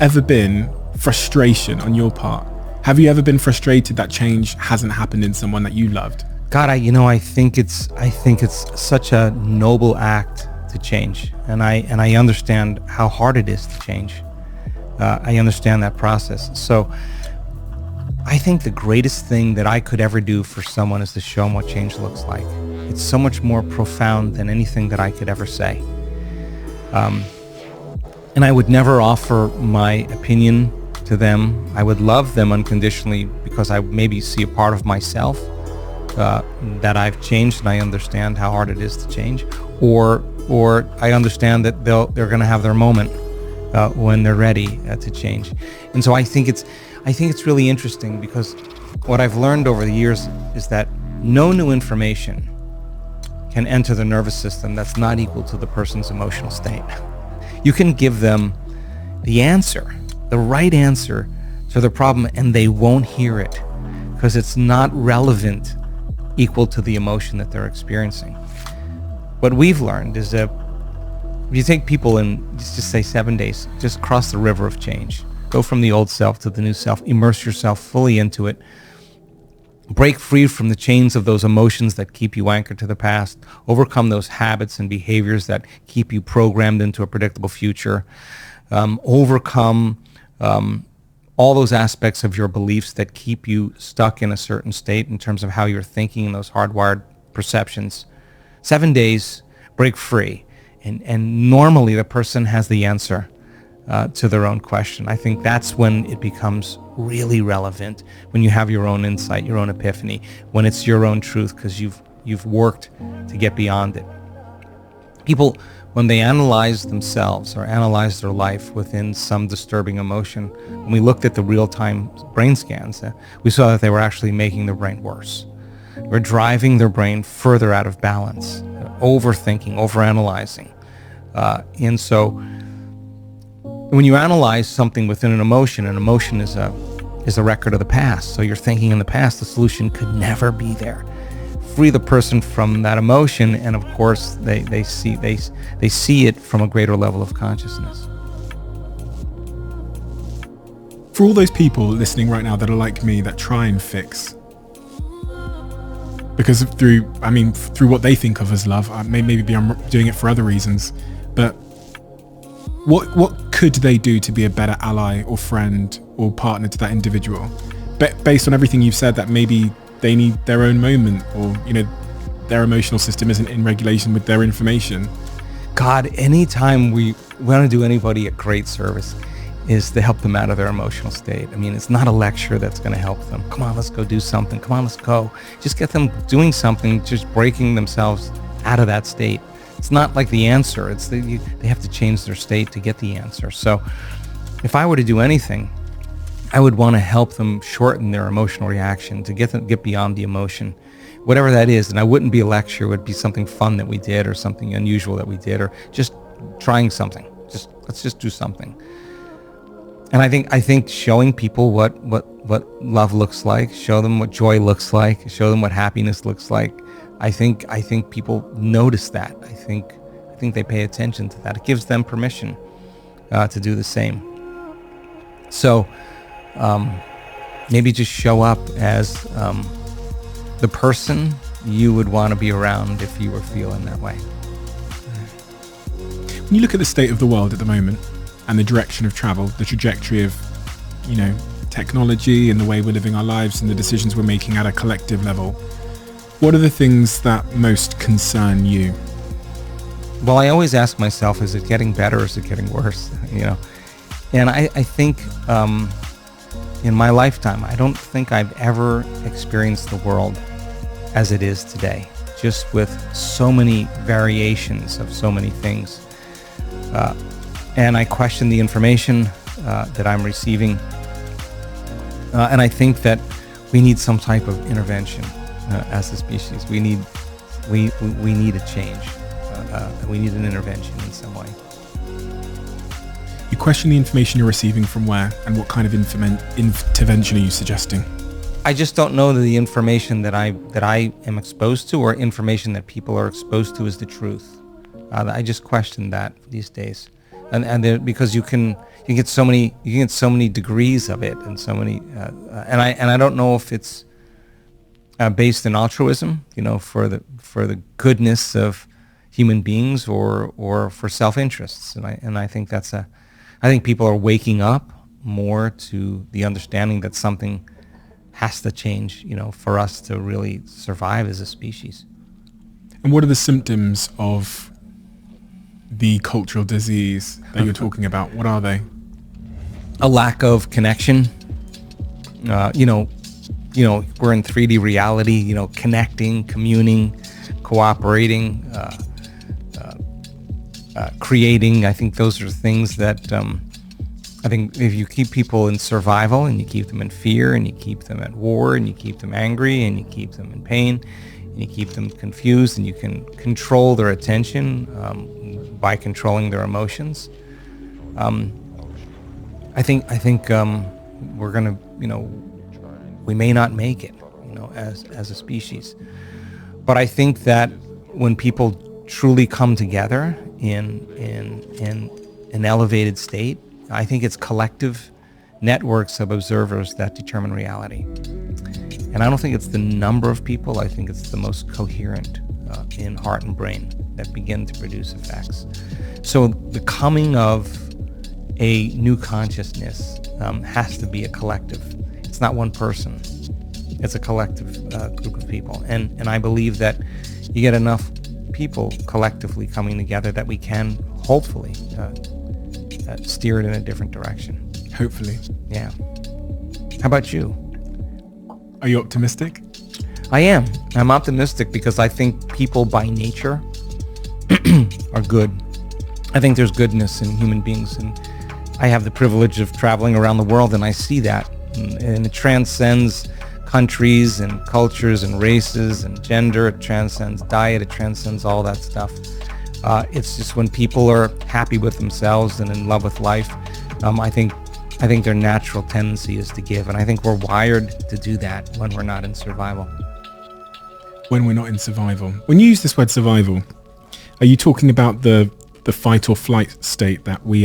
[SPEAKER 2] ever been frustration on your part? Have you ever been frustrated that change hasn't happened in someone that you loved?
[SPEAKER 1] God, I think it's such a noble act to change, and I understand how hard it is to change. I understand that process. So I think the greatest thing that I could ever do for someone is to show them what change looks like. It's so much more profound than anything that I could ever say. And I would never offer my opinion to them. I would love them unconditionally because I maybe see a part of myself that I've changed, and I understand how hard it is to change. Or I understand that they're going to have their moment when they're ready to change. And so I think it's really interesting, because what I've learned over the years is that no new information can enter the nervous system that's not equal to the person's emotional state. You can give them the answer, the right answer to the problem, and they won't hear it because it's not relevant equal to the emotion that they're experiencing. What we've learned is that if you take people in, just say 7 days, just cross the river of change, go from the old self to the new self, immerse yourself fully into it, break free from the chains of those emotions that keep you anchored to the past, overcome those habits and behaviors that keep you programmed into a predictable future, overcome all those aspects of your beliefs that keep you stuck in a certain state in terms of how you're thinking and those hardwired perceptions. 7 days, break free. And normally the person has the answer to their own question. I think that's when it becomes really relevant, when you have your own insight, your own epiphany, when it's your own truth because you've worked to get beyond it. People, when they analyze themselves or analyze their life within some disturbing emotion, when we looked at the real-time brain scans, we saw that they were actually making their brain worse. We're driving their brain further out of balance, overthinking, overanalyzing. And so when you analyze something within an emotion is a record of the past. So you're thinking in the past, the solution could never be there. Free the person from that emotion, and of course they see it from a greater level of consciousness.
[SPEAKER 2] For all those people listening right now that are like me, that try and fix, because through what they think of as love, maybe I'm doing it for other reasons, but what could they do to be a better ally or friend or partner to that individual? Based on everything you've said, that maybe they need their own moment, or their emotional system isn't in regulation with their information.
[SPEAKER 1] God, anytime we want to do anybody a great service is to help them out of their emotional state. I mean, it's not a lecture that's going to help them. Come on, let's go do something. Come on, let's go. Just get them doing something, just breaking themselves out of that state. It's not like the answer. It's they have to change their state to get the answer. So if I were to do anything, I would want to help them shorten their emotional reaction, to get beyond the emotion, whatever that is. And I wouldn't be a lecture. It would be something fun that we did, or something unusual that we did, or just trying something. Let's just do something. And I think showing people what love looks like, show them what joy looks like, show them what happiness looks like. I think people notice that. I think they pay attention to that. It gives them permission to do the same. So maybe just show up as the person you would want to be around if you were feeling that way.
[SPEAKER 2] When you look at the state of the world at the moment and the direction of travel, the trajectory of, technology and the way we're living our lives and the decisions we're making at a collective level, what are the things that most concern you?
[SPEAKER 1] Well, I always ask myself, is it getting better or is it getting worse? And I think in my lifetime, I don't think I've ever experienced the world as it is today, just with so many variations of so many things. And I question the information that I'm receiving. And I think that we need some type of intervention as a species. We need a change. We need an intervention in some way.
[SPEAKER 2] You question the information you're receiving from where, and what kind of intervention are you suggesting?
[SPEAKER 1] I just don't know that the information that I am exposed to, or information that people are exposed to, is the truth. I just question that these days, and because you can get so many degrees of it, and so many, and I don't know if it's based in altruism, for the goodness of human beings, or for self-interests, and I think I think people are waking up more to the understanding that something has to change, for us to really survive as a species.
[SPEAKER 2] And what are the symptoms of the cultural disease that you're talking about? What are they?
[SPEAKER 1] A lack of connection. We're in 3D reality, connecting, communing, cooperating, creating. I think those are things that I think if you keep people in survival and you keep them in fear and you keep them at war and you keep them angry and you keep them in pain and you keep them confused and you can control their attention by controlling their emotions, I think we're gonna, we may not make it, as a species. But I think that when people truly come together in an elevated state, I think it's collective networks of observers that determine reality. And I don't think it's the number of people. I think it's the most coherent in heart and brain that begin to produce effects. So the coming of a new consciousness has to be a collective. It's not one person. It's a collective group of people. And I believe that you get enough people collectively coming together that we can hopefully steer it in a different direction.
[SPEAKER 2] Hopefully.
[SPEAKER 1] Yeah. How about you?
[SPEAKER 2] Are you optimistic?
[SPEAKER 1] I am. I'm optimistic because I think people by nature are good. I think there's goodness in human beings, and I have the privilege of traveling around the world, and I see that. And it transcends countries and cultures and races and gender. It transcends diet. It transcends all that stuff. It's just when people are happy with themselves and in love with life, I think their natural tendency is to give, and I think we're wired to do that when we're not in survival.
[SPEAKER 2] When we're not in survival. When you use this word survival, are you talking about the fight or flight state that we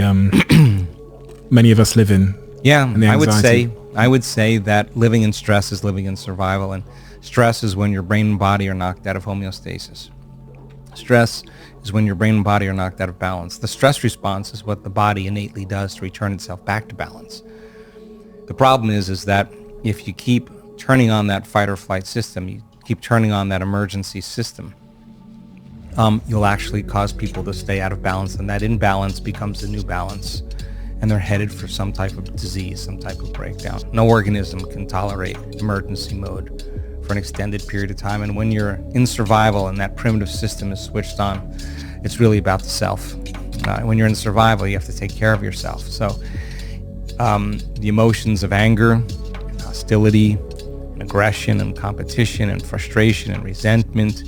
[SPEAKER 2] many of us live in?
[SPEAKER 1] Yeah,
[SPEAKER 2] and the anxiety?
[SPEAKER 1] I would say that living in stress is living in survival, and stress is when your brain and body are knocked out of homeostasis. Stress is when your brain and body are knocked out of balance. The stress response is what the body innately does to return itself back to balance. The problem is that if you keep turning on that fight or flight system, you keep turning on that emergency system, you'll actually cause people to stay out of balance, and that imbalance becomes the new balance, and they're headed for some type of disease, some type of breakdown. No organism can tolerate emergency mode for an extended period of time, and when you're in survival and that primitive system is switched on, it's really about the self. When you're in survival, you have to take care of yourself. So the emotions of anger and hostility and aggression and competition and frustration and resentment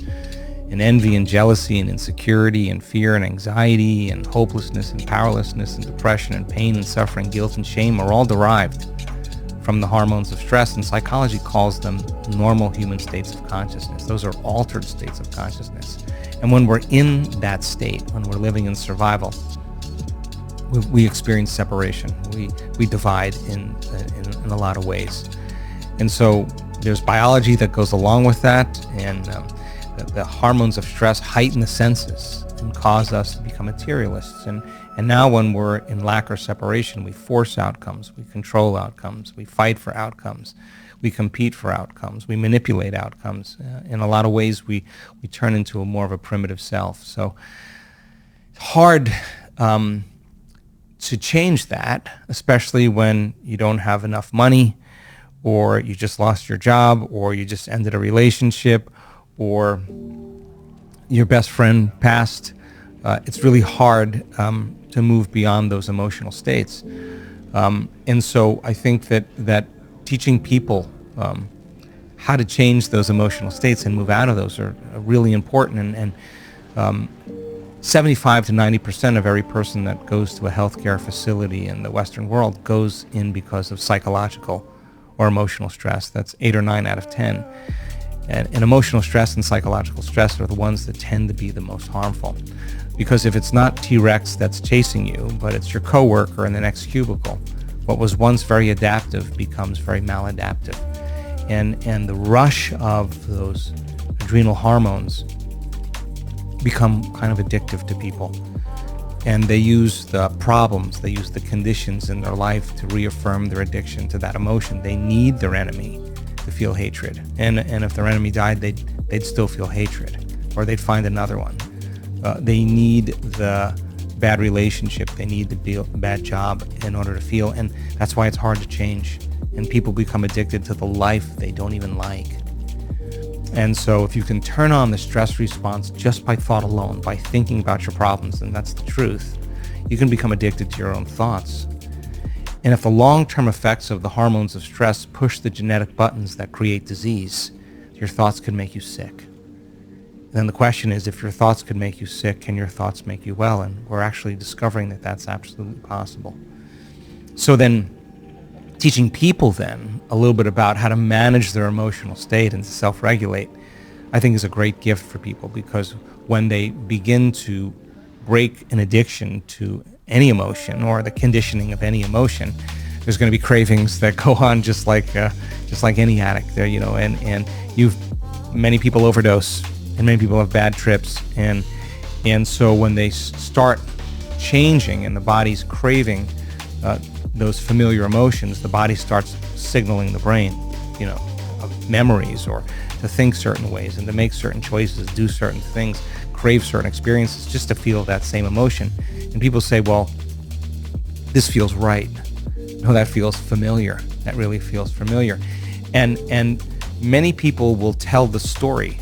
[SPEAKER 1] and envy and jealousy and insecurity and fear and anxiety and hopelessness and powerlessness and depression and pain and suffering, guilt and shame are all derived from the hormones of stress, and psychology calls them normal human states of consciousness. Those are altered states of consciousness. And when we're in that state, when we're living in survival, we experience separation. We divide in a lot of ways. And so there's biology that goes along with that, and the hormones of stress heighten the senses and cause us to become materialists. And now when we're in lack or separation, we force outcomes, we control outcomes, we fight for outcomes, we compete for outcomes, we manipulate outcomes. In a lot of ways, we turn into a more of a primitive self. So it's hard to change that, especially when you don't have enough money, or you just lost your job, or you just ended a relationship, or your best friend passed. It's really hard to move beyond those emotional states. And so I think that teaching people how to change those emotional states and move out of those are really important. And 75 to 90% of every person that goes to a healthcare facility in the Western world goes in because of psychological or emotional stress. That's 8 or 9 out of 10. And emotional stress and psychological stress are the ones that tend to be the most harmful. Because if it's not T-Rex that's chasing you, but it's your coworker in the next cubicle, what was once very adaptive becomes very maladaptive. And the rush of those adrenal hormones become kind of addictive to people. And they use the problems, they use the conditions in their life to reaffirm their addiction to that emotion. They need their enemy to feel hatred. And if their enemy died, they'd still feel hatred, or they'd find another one. They need the bad relationship, they need the bad job in order to feel, and that's why it's hard to change. And people become addicted to the life they don't even like. And so if you can turn on the stress response just by thought alone, by thinking about your problems, and that's the truth, you can become addicted to your own thoughts. And if the long-term effects of the hormones of stress push the genetic buttons that create disease, your thoughts could make you sick. And then the question is, if your thoughts could make you sick, can your thoughts make you well? And we're actually discovering that that's absolutely possible. So then, teaching people then a little bit about how to manage their emotional state and to self-regulate, I think is a great gift for people, because when they begin to break an addiction to any emotion or the conditioning of any emotion, there's going to be cravings that go on just like any addict there, and many people overdose and many people have bad trips, and so when they start changing and the body's craving those familiar emotions, the body starts signaling the brain, of memories, or to think certain ways and to make certain choices, do certain things, crave certain experiences just to feel that same emotion. And people say, well, this feels right. No, that feels familiar. That really feels familiar. And many people will tell the story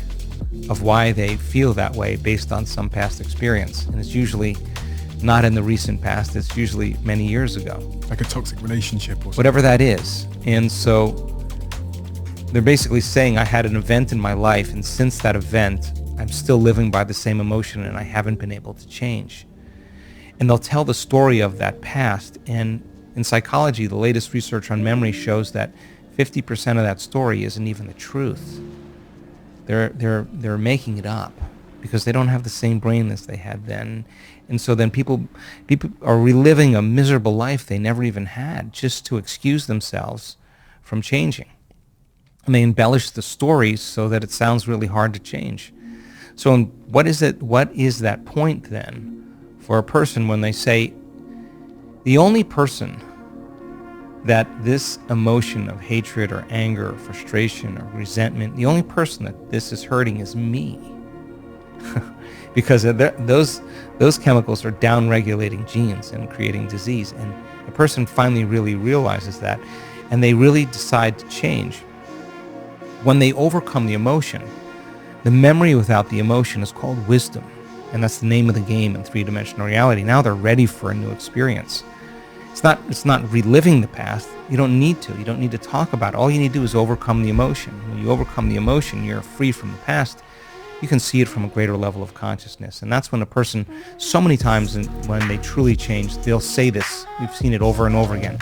[SPEAKER 1] of why they feel that way based on some past experience. And it's usually not in the recent past. It's usually many years ago.
[SPEAKER 2] Like a toxic relationship or something.
[SPEAKER 1] Whatever that is. And so they're basically saying, I had an event in my life, and since that event, I'm still living by the same emotion and I haven't been able to change. And they'll tell the story of that past. And in psychology, the latest research on memory shows that 50% of that story isn't even the truth. They're making it up because they don't have the same brain as they had then. And so then people are reliving a miserable life they never even had just to excuse themselves from changing. And they embellish the stories so that it sounds really hard to change. So what is that point then for a person when they say, the only person that this emotion of hatred or anger or frustration or resentment, the only person that this is hurting is me? Because those chemicals are down-regulating genes and creating disease. And a person finally really realizes that, and they really decide to change. When they overcome the emotion, the memory without the emotion is called wisdom. And that's the name of the game in three-dimensional reality. Now they're ready for a new experience. It's not reliving the past. You don't need to. You don't need to talk about it. All you need to do is overcome the emotion. When you overcome the emotion, you're free from the past. You can see it from a greater level of consciousness. And that's when a person, so many times when they truly change, they'll say this. We've seen it over and over again.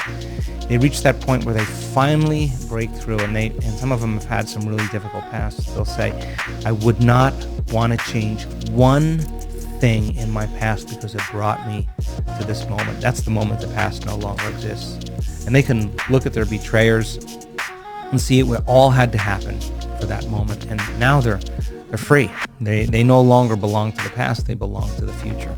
[SPEAKER 1] They reach that point where they finally break through, and some of them have had some really difficult pasts. They'll say, I would not want to change one thing in my past because it brought me to this moment. That's the moment the past no longer exists. And they can look at their betrayers and see it all had to happen for that moment. And now they're free. They no longer belong to the past. They belong to the future.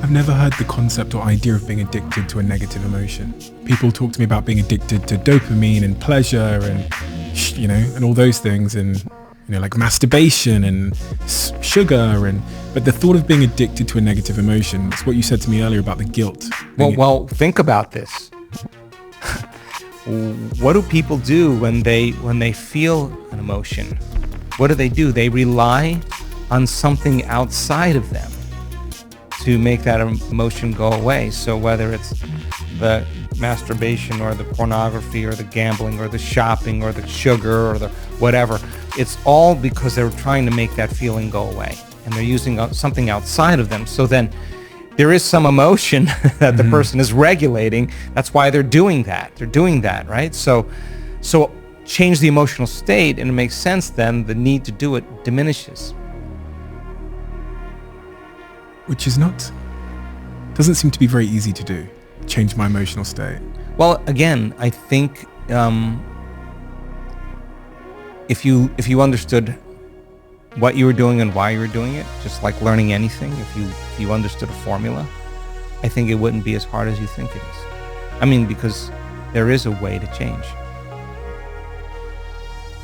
[SPEAKER 2] I've never heard the concept or idea of being addicted to a negative emotion. People talk to me about being addicted to dopamine and pleasure and, and all those things, and, like masturbation and sugar, but the thought of being addicted to a negative emotion, it's what you said to me earlier about the guilt.
[SPEAKER 1] Well, think about this. What do people do when they feel an emotion? What do? They rely on something outside of them to make that emotion go away. So whether it's the masturbation or the pornography or the gambling or the shopping or the sugar or the whatever, it's all because they're trying to make that feeling go away. And they're using something outside of them. So then there is some emotion that the person is regulating. That's why they're doing that. They're doing that, right? So change the emotional state, and it makes sense then the need to do it diminishes.
[SPEAKER 2] Which doesn't seem to be very easy to do, change my emotional state.
[SPEAKER 1] Well, again, I think if you understood what you were doing and why you were doing it, just like learning anything, if you understood a formula, I think it wouldn't be as hard as you think it is. I mean, because there is a way to change.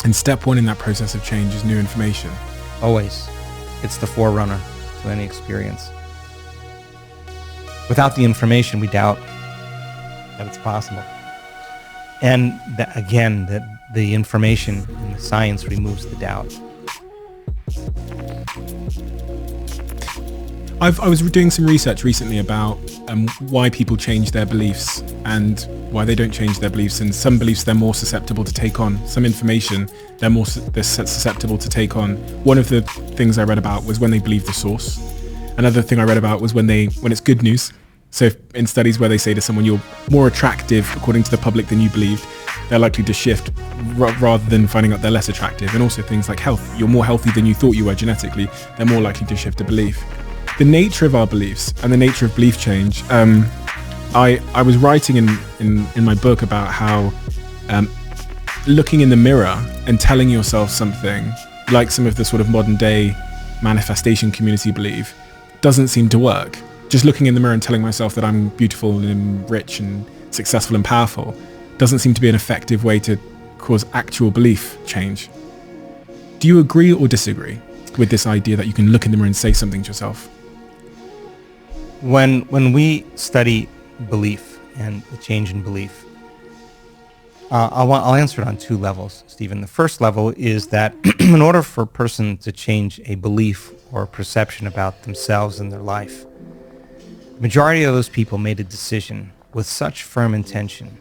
[SPEAKER 2] And step one in that process of change is new information.
[SPEAKER 1] Always. It's the forerunner to any experience. Without the information, we doubt that it's possible. And the information and the science removes the doubt.
[SPEAKER 2] I was doing some research recently about why people change their beliefs and why they don't change their beliefs. And some beliefs they're more susceptible to take on. Some information they're susceptible to take on. One of the things I read about was when they believe the source. Another thing I read about was when it's good news. So in studies where they say to someone you're more attractive according to the public than you believed, they're likely to shift rather than finding out they're less attractive. And also things like health. You're more healthy than you thought you were genetically. They're more likely to shift a belief. The nature of our beliefs and the nature of belief change. I was writing in my book about how looking in the mirror and telling yourself something, like some of the sort of modern day manifestation community believe, doesn't seem to work. Just looking in the mirror and telling myself that I'm beautiful and rich and successful and powerful doesn't seem to be an effective way to cause actual belief change. Do you agree or disagree with this idea that you can look in the mirror and say something to yourself?
[SPEAKER 1] When we study belief and the change in belief, I'll answer it on two levels, Stephen. The first level is that in order for a person to change a belief or a perception about themselves and their life, the majority of those people made a decision with such firm intention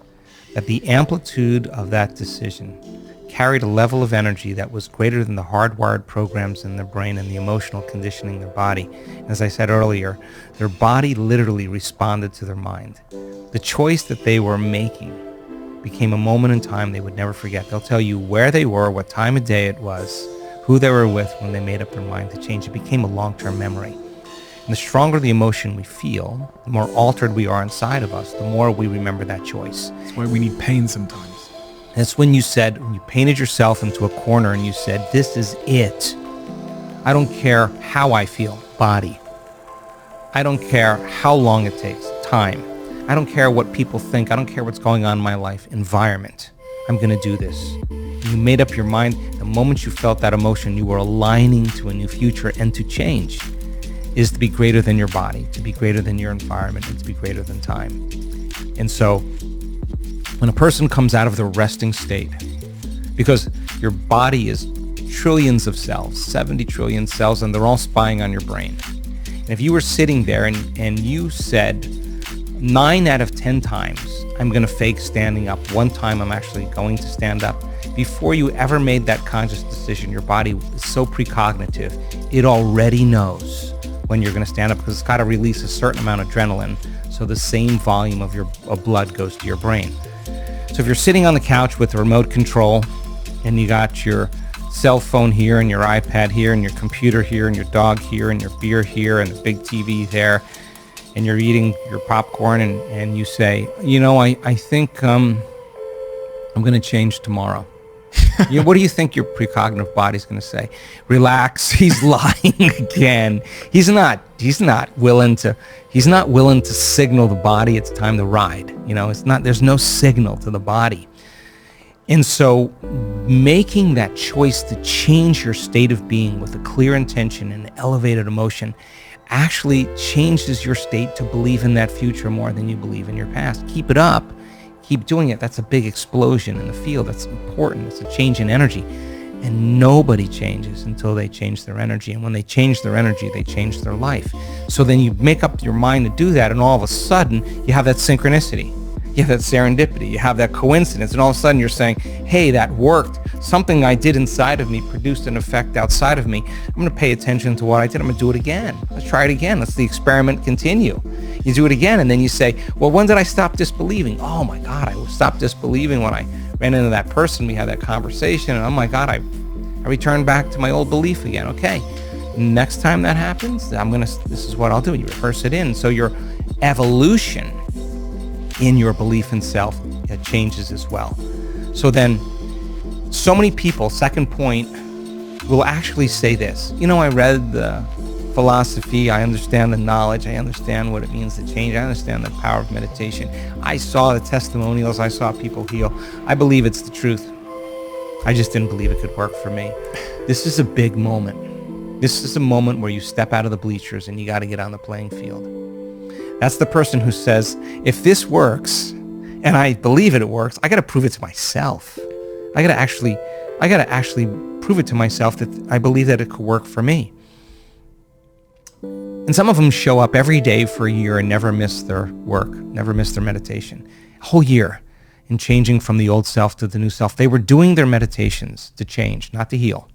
[SPEAKER 1] that the amplitude of that decision carried a level of energy that was greater than the hardwired programs in their brain and the emotional conditioning in their body. As I said earlier, their body literally responded to their mind. The choice that they were making became a moment in time they would never forget. They'll tell you where they were, what time of day it was, who they were with when they made up their mind to change. It became a long-term memory. And the stronger the emotion we feel, the more altered we are inside of us, the more we remember that choice.
[SPEAKER 2] That's why we need pain sometimes.
[SPEAKER 1] That's when you painted yourself into a corner and you said, this is it. I don't care how I feel, body. I don't care how long it takes, time. I don't care what people think. I don't care what's going on in my life, environment. I'm going to do this. You made up your mind. The moment you felt that emotion, you were aligning to a new future, and to change is to be greater than your body, to be greater than your environment, and to be greater than time. And so when a person comes out of the resting state, because your body is trillions of cells, 70 trillion cells, and they're all spying on your brain. And if you were sitting there and you said 9 out of 10 times, I'm going to fake standing up. One time I'm actually going to stand up. Before you ever made that conscious decision, your body is so precognitive. It already knows when you're going to stand up because it's got to release a certain amount of adrenaline. So the same volume of blood goes to your brain. So if you're sitting on the couch with a remote control and you got your cell phone here and your iPad here and your computer here and your dog here and your beer here and the big TV there, and you're eating your popcorn and you say, I think I'm going to change tomorrow. What do you think your precognitive body's going to say? Relax. He's lying again. He's not willing to signal the body it's time to ride. There's no signal to the body. And so making that choice to change your state of being with a clear intention and elevated emotion actually changes your state to believe in that future more than you believe in your past. Keep it up. Keep doing it. That's a big explosion in the field. That's important. It's a change in energy. And nobody changes until they change their energy. And when they change their energy, they change their life. So then you make up your mind to do that, and all of a sudden, you have that synchronicity. You have that serendipity. You have that coincidence. And all of a sudden, you're saying, hey, that worked. Something I did inside of me produced an effect outside of me. I'm going to pay attention to what I did. I'm going to do it again. Let's try it again. Let's the experiment continue. You do it again, and then you say, well, when did I stop disbelieving? Oh, my God, I stopped disbelieving when I ran into that person. We had that conversation, and oh, my God, I returned back to my old belief again. Okay, next time that happens, this is what I'll do. You rehearse it in. So your evolution in your belief in self changes as well. So then, so many people, second point, will actually say this. I read the philosophy, I understand the knowledge, I understand what it means to change, I understand the power of meditation. I saw the testimonials, I saw people heal. I believe it's the truth. I just didn't believe it could work for me. This is a big moment. This is a moment where you step out of the bleachers and you got to get on the playing field. That's the person who says, if this works, and I believe it works, I got to prove it to myself. I got to actually prove it to myself that I believe that it could work for me. And some of them show up every day for a year and never miss their work, never miss their meditation. A whole year in changing from the old self to the new self. They were doing their meditations to change, not to heal.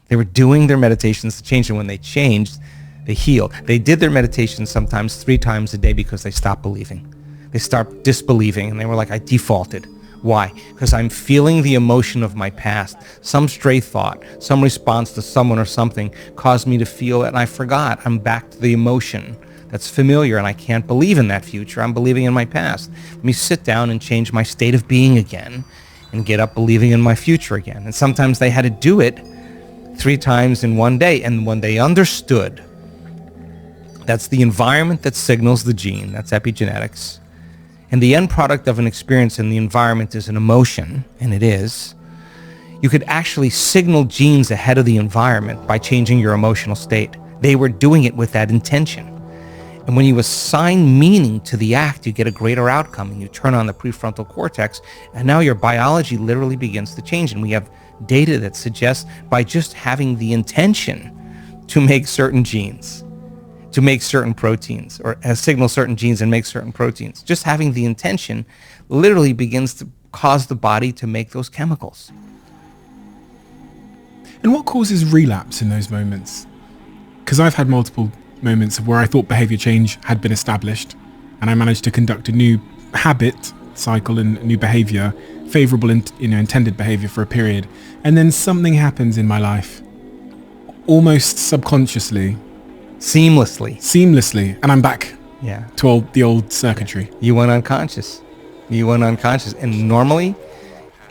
[SPEAKER 1] They were doing their meditations to change, and when they changed, they healed. They did their meditations sometimes 3 times a day because they stopped believing. They stopped disbelieving, and they were like, I defaulted. Why? Because I'm feeling the emotion of my past. Some stray thought, some response to someone or something caused me to feel it, and I forgot. I'm back to the emotion that's familiar, and I can't believe in that future. I'm believing in my past. Let me sit down and change my state of being again and get up believing in my future again. And sometimes they had to do it 3 times in one day. And when they understood that's the environment that signals the gene, that's epigenetics, and the end product of an experience in the environment is an emotion, and it is, you could actually signal genes ahead of the environment by changing your emotional state. They were doing it with that intention. And when you assign meaning to the act, you get a greater outcome, and you turn on the prefrontal cortex, and now your biology literally begins to change. And we have data that suggests by just having the intention to make certain genes, to make certain proteins, or signal certain genes and make certain proteins, just having the intention literally begins to cause the body to make those chemicals.
[SPEAKER 2] And what causes relapse in those moments? Because I've had multiple moments of where I thought behavior change had been established, and I managed to conduct a new habit cycle and new behavior, favorable intended behavior for a period, and then something happens in my life, almost subconsciously, seamlessly, and I'm back to the old circuitry.
[SPEAKER 1] You went unconscious. And normally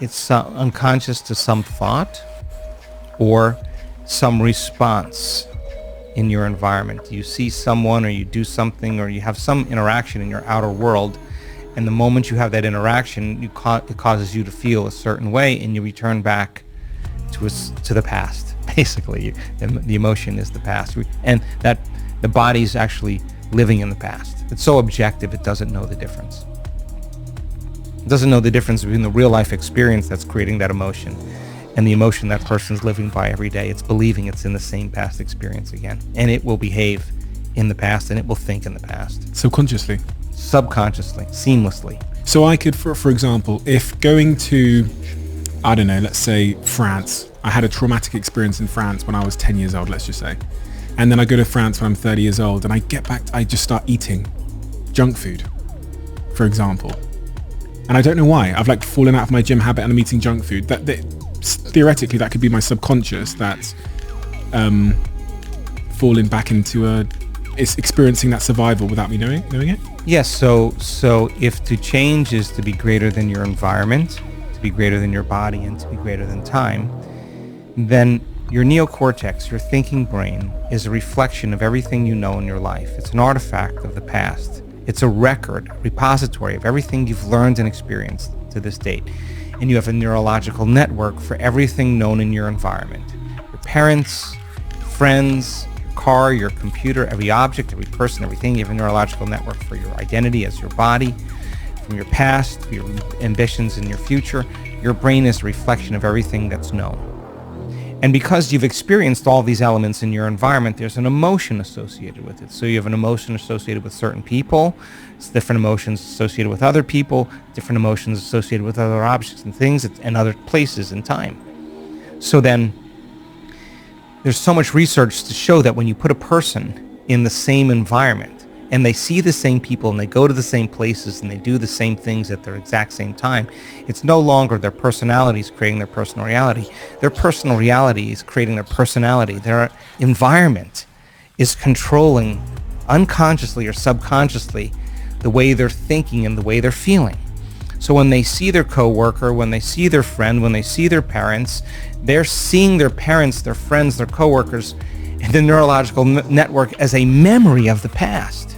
[SPEAKER 1] it's unconscious to some thought or some response in your environment. You see someone, or you do something, or you have some interaction in your outer world, and the moment you have that interaction, it causes you to feel a certain way, and you return back to the past. Basically, the emotion is the past, and that the body's actually living in the past. It's so objective, it doesn't know the difference. It doesn't know the difference between the real life experience that's creating that emotion and the emotion that person's living by every day. It's believing it's in the same past experience again, and it will behave in the past, and it will think in the past.
[SPEAKER 2] Subconsciously?
[SPEAKER 1] Subconsciously, seamlessly.
[SPEAKER 2] So I could, for example, if going to, I don't know, let's say France, I had a traumatic experience in France when I was 10 years old, let's just say. And then I go to France when I'm 30 years old, and I get back, I just start eating junk food, for example. And I don't know why. I've like fallen out of my gym habit and I'm eating junk food. That theoretically, that could be my subconscious that's falling back into it's experiencing that survival without me knowing it.
[SPEAKER 1] Yes. So if to change is to be greater than your environment, to be greater than your body, and to be greater than time, then your neocortex, your thinking brain, is a reflection of everything you know in your life. It's an artifact of the past. It's a repository of everything you've learned and experienced to this date. And you have a neurological network for everything known in your environment. Your parents, your friends, your car, your computer, every object, every person, everything. You have a neurological network for your identity as your body, from your past, your ambitions in your future. Your brain is a reflection of everything that's known. And because you've experienced all these elements in your environment, there's an emotion associated with it. So you have an emotion associated with certain people, it's different emotions associated with other people, different emotions associated with other objects and things, and other places in time. So then there's so much research to show that when you put a person in the same environment, and they see the same people, and they go to the same places, and they do the same things at their exact same time, it's no longer their personalities creating their personal reality. Their personal reality is creating their personality. Their environment is controlling unconsciously or subconsciously the way they're thinking and the way they're feeling. So when they see their coworker, when they see their friend, when they see their parents, they're seeing their parents, their friends, their coworkers, and the neurological network as a memory of the past.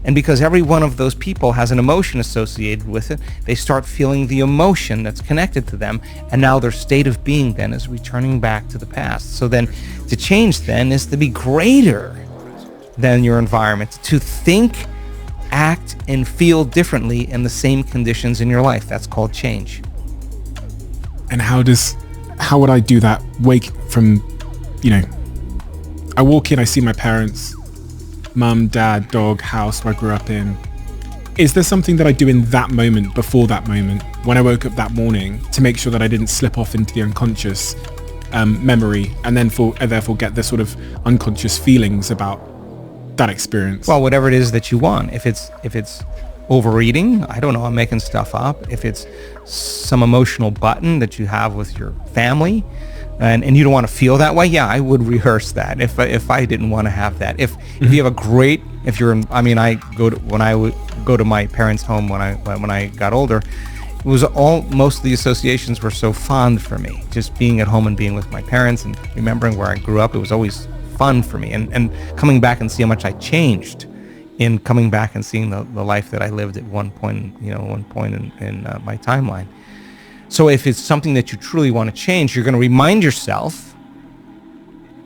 [SPEAKER 1] And because every one of those people has an emotion associated with it, they start feeling the emotion that's connected to them, and now their state of being then is returning back to the past. So then to change then is to be greater than your environment, to think, act, and feel differently in the same conditions in your life. That's called change.
[SPEAKER 2] And how would I do that? Wake from, I walk in, I see my parents, mum, dad, dog, house I grew up in. Is there something that I do in that moment, before that moment, when I woke up that morning, to make sure that I didn't slip off into the unconscious memory and then therefore get the sort of unconscious feelings about that experience?
[SPEAKER 1] Well, whatever it is that you want. If it's overeating, I don't know, I'm making stuff up. If it's some emotional button that you have with your family, and you don't want to feel that way, yeah, I would rehearse that if I didn't want to have that. If you have a great, if you're, I mean, when I would go to my parents' home when I got older, it was most of the associations were so fond for me. Just being at home and being with my parents and remembering where I grew up, it was always fun for me. And coming back and see how much I changed in coming back and seeing the life that I lived at one point in my timeline. So if it's something that you truly want to change, you're going to remind yourself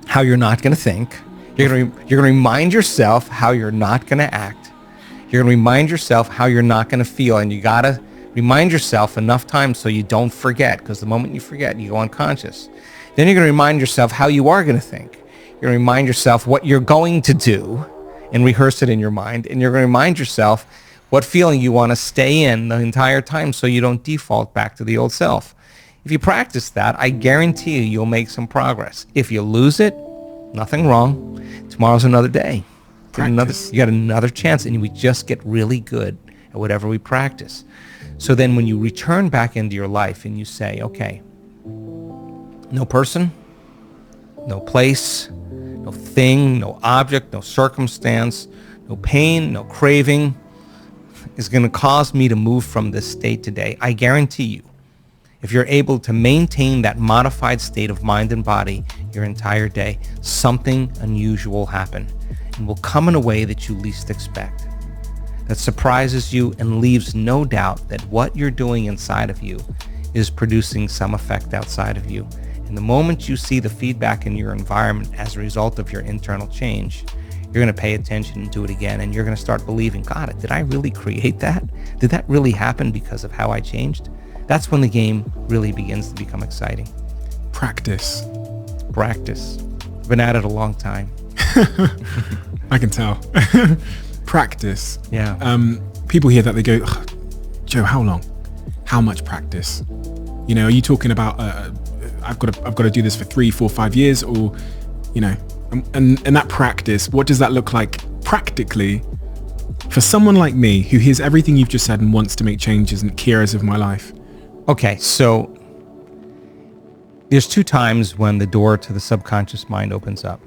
[SPEAKER 1] how you're not going to think. You're going to remind yourself how you're not going to act. You're going to remind yourself how you're not going to feel. And you got to remind yourself enough times so you don't forget, because the moment you forget, you go unconscious. Then you're going to remind yourself how you are going to think. You're going to remind yourself what you're going to do and rehearse it in your mind. And you're going to remind yourself what feeling you want to stay in the entire time so you don't default back to the old self. If you practice that, I guarantee you'll make some progress. If you lose it, nothing wrong. Tomorrow's another day. You got another chance, and we just get really good at whatever we practice. So then when you return back into your life and you say, okay, no person, no place, no thing, no object, no circumstance, no pain, no craving is going to cause me to move from this state today. I guarantee you, if you're able to maintain that modified state of mind and body your entire day, something unusual will happen and will come in a way that you least expect, that surprises you and leaves no doubt that what you're doing inside of you is producing some effect outside of you. And the moment you see the feedback in your environment as a result of your internal change, you're going to pay attention and do it again, and you're going to start believing, God, did I really create that? Did that really happen because of how I changed? That's when the game really begins to become exciting.
[SPEAKER 2] Practice.
[SPEAKER 1] I've been at it a long time.
[SPEAKER 2] I can tell. Practice.
[SPEAKER 1] Yeah.
[SPEAKER 2] People hear that, they go, Joe, how long? How much practice? You know, are you talking about I've got to do this for 3, 4, 5 years, or, you know, and that practice, what does that look like practically for someone like me who hears everything you've just said and wants to make changes in key areas of my life?
[SPEAKER 1] Okay, so there's 2 times when the door to the subconscious mind opens up.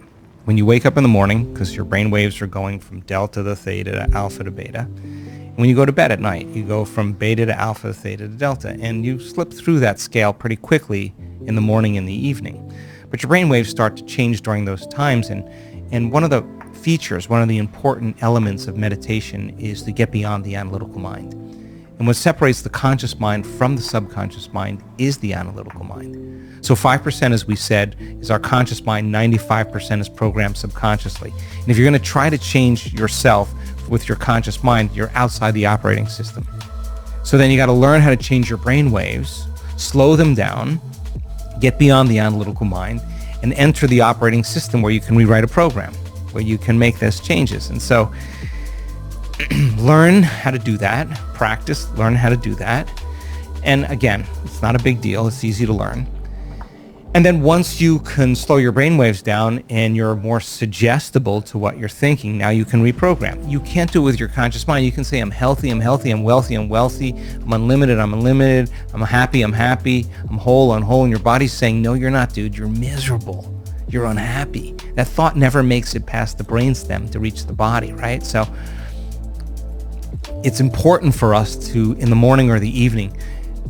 [SPEAKER 1] When you wake up in the morning, because your brain waves are going from delta to theta to alpha to beta. And when you go to bed at night, you go from beta to alpha to theta to delta, and you slip through that scale pretty quickly in the morning and the evening. But your brain waves start to change during those times, and one of the features, one of the important elements of meditation is to get beyond the analytical mind. And what separates the conscious mind from the subconscious mind is the analytical mind. So 5%, as we said, is our conscious mind, 95% is programmed subconsciously. And if you're going to try to change yourself with your conscious mind, you're outside the operating system. So then you got to learn how to change your brain waves, slow them down, get beyond the analytical mind, and enter the operating system where you can rewrite a program, where you can make those changes. And so learn how to do that, practice, learn how to do that. And again, it's not a big deal, it's easy to learn. And then once you can slow your brain waves down and you're more suggestible to what you're thinking, now you can reprogram. You can't do it with your conscious mind. You can say, I'm healthy, I'm wealthy, I'm wealthy, I'm unlimited, I'm happy, I'm whole, and your body's saying, no, you're not, dude, you're miserable, you're unhappy. That thought never makes it past the brainstem to reach the body, right? So it's important for us to, in the morning or the evening,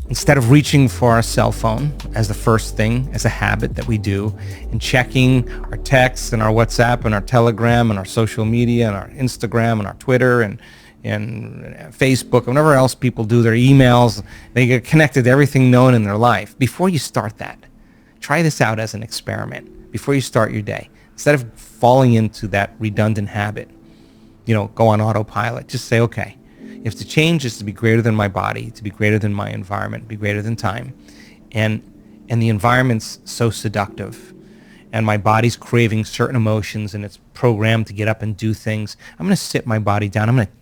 [SPEAKER 1] instead of reaching for our cell phone as the first thing, as a habit that we do, and checking our texts and our WhatsApp and our Telegram and our social media and our Instagram and our Twitter and Facebook, and whatever else people do, their emails, they get connected to everything known in their life. Before you start that, try this out as an experiment before you start your day. Instead of falling into that redundant habit, go on autopilot, just say, okay, if the change is to be greater than my body, to be greater than my environment, be greater than time, and the environment's so seductive, and my body's craving certain emotions and it's programmed to get up and do things, I'm going to sit my body down. I'm going to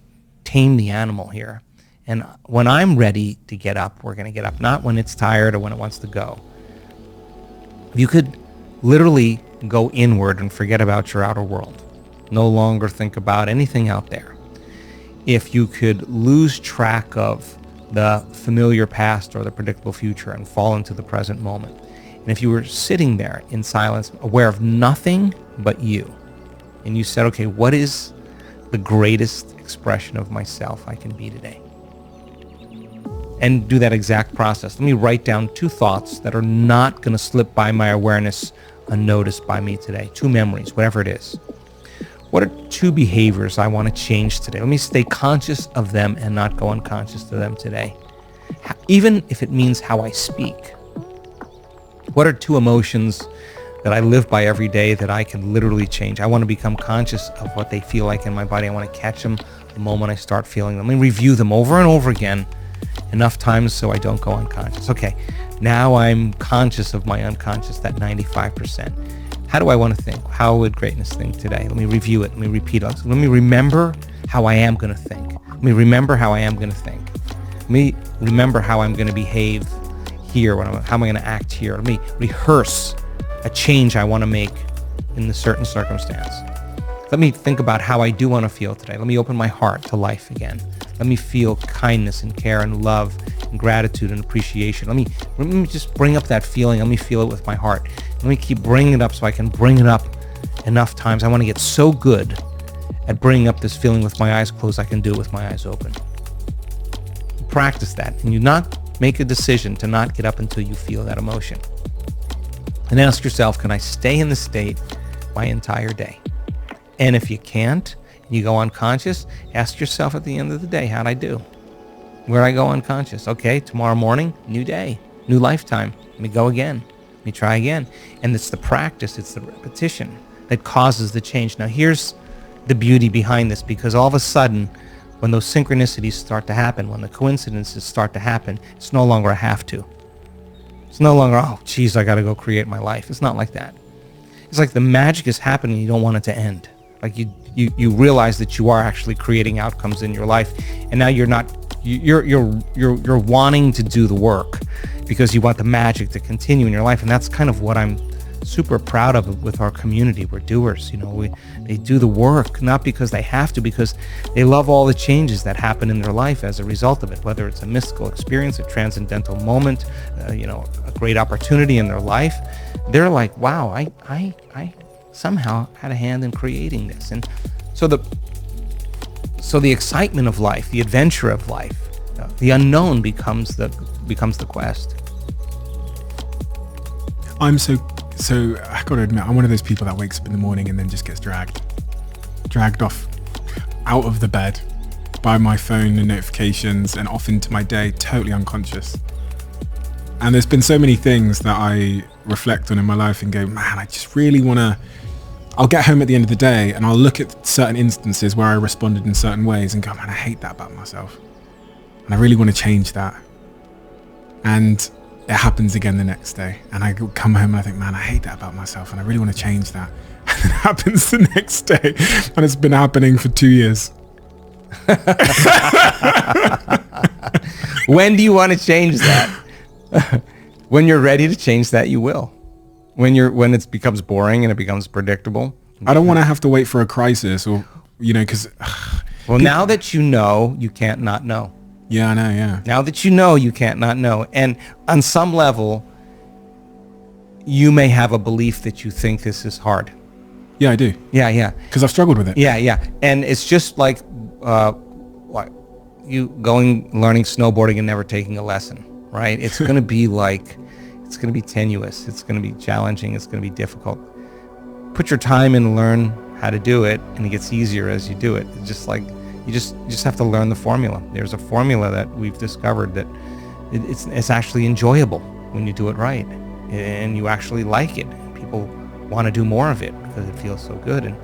[SPEAKER 1] tame the animal here. And when I'm ready to get up, we're going to get up, not when it's tired or when it wants to go. You could literally go inward and forget about your outer world. No longer think about anything out there. If you could lose track of the familiar past or the predictable future and fall into the present moment. And if you were sitting there in silence, aware of nothing but you, and you said, okay, what is the greatest expression of myself I can be today? And do that exact process. Let me write down 2 thoughts that are not going to slip by my awareness unnoticed by me today. 2 memories, whatever it is. What are 2 behaviors I want to change today? Let me stay conscious of them and not go unconscious to them today. Even if it means how I speak. What are 2 emotions that I live by every day that I can literally change? I want to become conscious of what they feel like in my body. I want to catch them the moment I start feeling them. Let me review them over and over again enough times so I don't go unconscious. Okay, now I'm conscious of my unconscious, that 95%. How do I want to think? How would greatness think today? Let me review it. Let me repeat it. Let me remember how I am going to think. Let me remember how I am going to think. Let me remember how I'm going to behave here. How am I going to act here? Let me rehearse a change I want to make in a certain circumstance. Let me think about how I do want to feel today. Let me open my heart to life again. Let me feel kindness and care and love and gratitude and appreciation. Let me just bring up that feeling. Let me feel it with my heart. Let me keep bringing it up so I can bring it up enough times. I want to get so good at bringing up this feeling with my eyes closed, I can do it with my eyes open. Practice that, and you not make a decision to not get up until you feel that emotion. And ask yourself, can I stay in this state my entire day? And if you can't, and you go unconscious, ask yourself at the end of the day, how'd I do? Where'd I go unconscious? Okay, tomorrow morning, new day, new lifetime. Let me go again. Let me try again. And it's the practice, it's the repetition that causes the change. Now here's the beauty behind this, because all of a sudden, when those synchronicities start to happen, when the coincidences start to happen, it's no longer a have to. It's no longer, oh, geez, I got to go create my life. It's not like that. It's like the magic is happening, you don't want it to end. Like you realize that you are actually creating outcomes in your life, and now you're wanting to do the work because you want the magic to continue in your life. And that's kind of what I'm super proud of with our community. We're doers, they do the work, not because they have to, because they love all the changes that happen in their life as a result of it, whether it's a mystical experience, a transcendental moment, a great opportunity in their life. They're like, wow, I somehow had a hand in creating this. And so the excitement of life, the adventure of life, the unknown becomes the quest.
[SPEAKER 2] I'm so I gotta admit, I'm one of those people that wakes up in the morning and then just gets dragged off out of the bed by my phone and notifications and off into my day, totally unconscious. And there's been so many things that I reflect on in my life and go, man, I just really I'll get home at the end of the day and I'll look at certain instances where I responded in certain ways and go, man, I hate that about myself. And I really want to change that. And it happens again the next day. And I come home and I think, man, I hate that about myself and I really want to change that. And it happens the next day. And it's been happening for 2 years.
[SPEAKER 1] When do you want to change that? When you're ready to change that, you will. When it becomes boring and it becomes predictable.
[SPEAKER 2] I don't want to have to wait for a crisis or, because...
[SPEAKER 1] Well, now that you know, you can't not know.
[SPEAKER 2] Yeah, I know, yeah.
[SPEAKER 1] Now that you know, you can't not know. And on some level, you may have a belief that you think this is hard.
[SPEAKER 2] Yeah, I do.
[SPEAKER 1] Yeah.
[SPEAKER 2] Because I've struggled with it.
[SPEAKER 1] Yeah. And it's just like you learning snowboarding and never taking a lesson, right? It's going to be it's going to be tenuous. It's going to be challenging. It's going to be difficult. Put your time in and learn how to do it, and it gets easier as you do it. It's just like you just have to learn the formula. There's a formula that we've discovered that it's actually enjoyable when you do it right, and you actually like it. People want to do more of it because it feels so good. And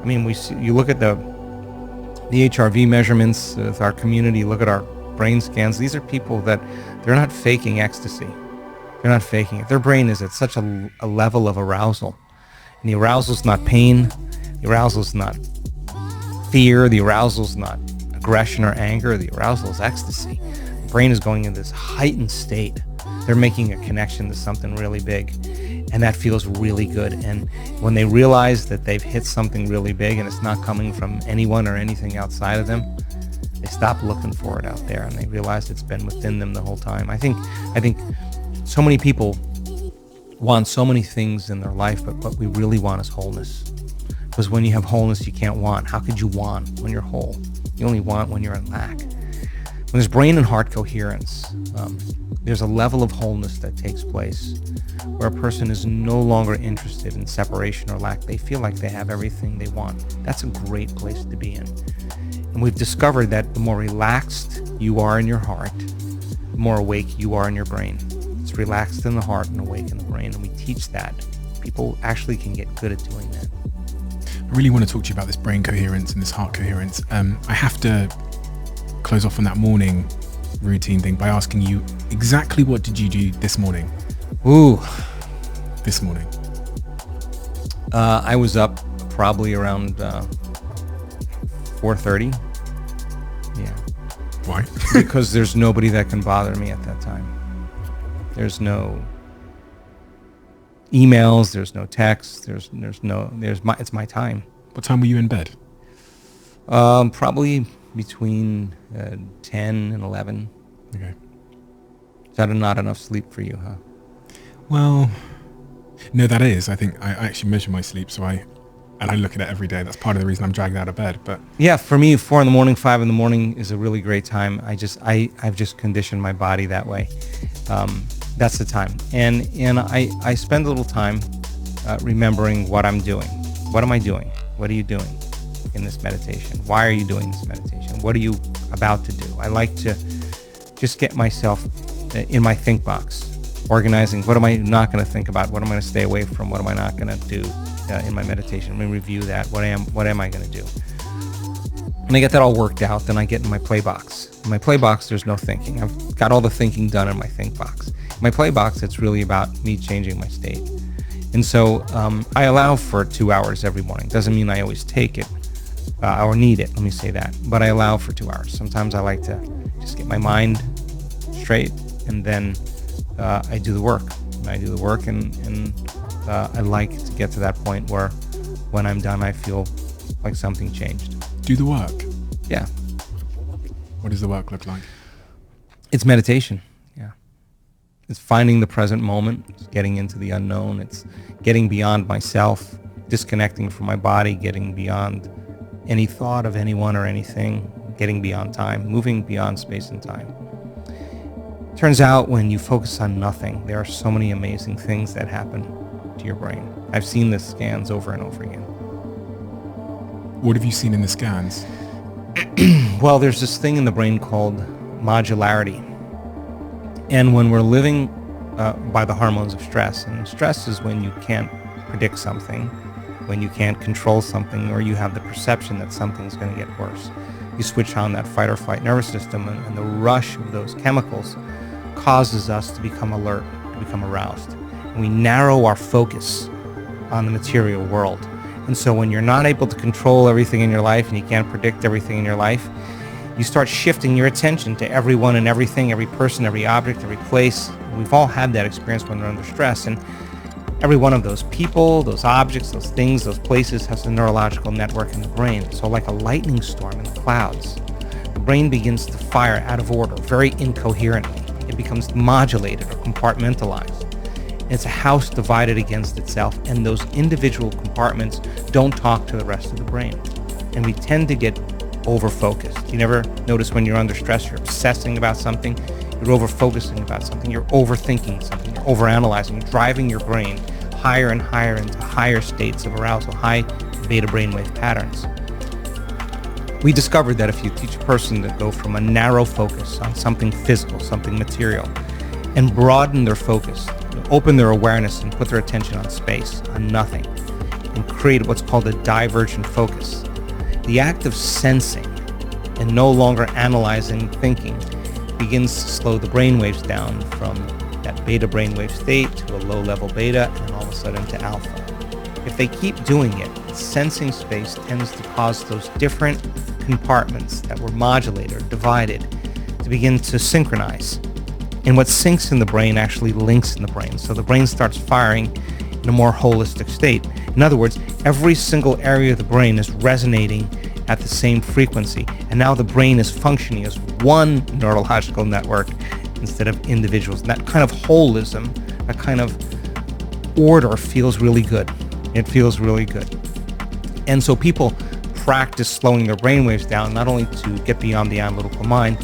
[SPEAKER 1] I mean, you look at the HRV measurements with our community. Look at our brain scans. These are people that they're not faking ecstasy. They're not faking it. Their brain is at such a level of arousal And the arousal is not pain. The arousal is not fear. The arousal is not aggression or anger. The arousal is ecstasy. The brain is going in this heightened state. They're making a connection to something really big, and that feels really good. And when they realize that they've hit something really big and it's not coming from anyone or anything outside of them, they stop looking for it out there, and they realize it's been within them the whole time. I think so many people want so many things in their life, but what we really want is wholeness. Because when you have wholeness, you can't want. How could you want when you're whole? You only want when you're in lack. When there's brain and heart coherence, there's a level of wholeness that takes place where a person is no longer interested in separation or lack. They feel like they have everything they want. That's a great place to be in. And we've discovered that the more relaxed you are in your heart, the more awake you are in your brain. It's relaxed in the heart and awake in the brain, and we teach that. People actually can get good at doing that.
[SPEAKER 2] I really want to talk to you about this brain coherence and this heart coherence. I have to close off on that morning routine thing by asking you exactly what did you do this morning? This morning.
[SPEAKER 1] I was up probably around 4:30. Yeah.
[SPEAKER 2] Why?
[SPEAKER 1] Because there's nobody that can bother me at that time. There's no emails, there's no texts, it's my time.
[SPEAKER 2] What time were you in bed?
[SPEAKER 1] Probably between 10 and 11.
[SPEAKER 2] Okay.
[SPEAKER 1] Is that not enough sleep for you, huh?
[SPEAKER 2] Well, no, that is. I think I actually measure my sleep, so I look at it every day. That's part of the reason I'm dragged out of bed. But
[SPEAKER 1] yeah, for me, 4 a.m, 5 a.m. is a really great time. I've just conditioned my body that way. That's the time, and I spend a little time remembering what I'm doing. What am I doing? What are you doing in this meditation? Why are you doing this meditation? What are you about to do? I like to just get myself in my think box, organizing what am I not going to think about, what am I going to stay away from, what am I not going to do in my meditation. I'm going to review that. What am I going to do? When I get that all worked out, then I get in my play box. In my play box, there's no thinking. I've got all the thinking done in my think box. In my play box, it's really about me changing my state. And so I allow for 2 hours every morning. Doesn't mean I always take it or need it, let me say that. But I allow for 2 hours. Sometimes I like to just get my mind straight, and then I do the work. And I like to get to that point where when I'm done, I feel like something changed.
[SPEAKER 2] Do the work?
[SPEAKER 1] Yeah.
[SPEAKER 2] What does the work look like?
[SPEAKER 1] It's meditation. Yeah. It's finding the present moment. It's getting into the unknown. It's getting beyond myself, disconnecting from my body, getting beyond any thought of anyone or anything, getting beyond time, moving beyond space and time. Turns out when you focus on nothing, there are so many amazing things that happen to your brain. I've seen the scans over and over again.
[SPEAKER 2] What have you seen in the scans?
[SPEAKER 1] Well, there's this thing in the brain called modularity. And when we're living by the hormones of stress, and stress is when you can't predict something, when you can't control something, or you have the perception that something's going to get worse. You switch on that fight or flight nervous system, and the rush of those chemicals causes us to become alert, to become aroused. And we narrow our focus on the material world. And so when you're not able to control everything in your life and you can't predict everything in your life, you start shifting your attention to everyone and everything, every person, every object, every place. We've all had that experience when we're under stress. And every one of those people, those objects, those things, those places has a neurological network in the brain. So like a lightning storm in the clouds, the brain begins to fire out of order, very incoherently. It becomes modulated or compartmentalized. It's a house divided against itself, and those individual compartments don't talk to the rest of the brain. And we tend to get over-focused. You never notice when you're under stress, you're obsessing about something, you're over-focusing about something, you're overthinking something, you're over-analyzing, you're driving your brain higher and higher into higher states of arousal, high beta brainwave patterns. We discovered that if you teach a person to go from a narrow focus on something physical, something material, and broaden their focus, open their awareness and put their attention on space, on nothing, and create what's called a divergent focus. The act of sensing and no longer analyzing, thinking, begins to slow the brainwaves down from that beta brainwave state to a low-level beta, and all of a sudden to alpha. if they keep doing it, sensing space tends to cause those different compartments that were modulated or divided to begin to synchronize. And what syncs in the brain actually links in the brain. So the brain starts firing in a more holistic state. In other words, every single area of the brain is resonating at the same frequency. And now the brain is functioning as one neurological network instead of individuals. And that kind of holism, that kind of order feels really good. It feels really good. And so people practice slowing their brainwaves down, not only to get beyond the analytical mind,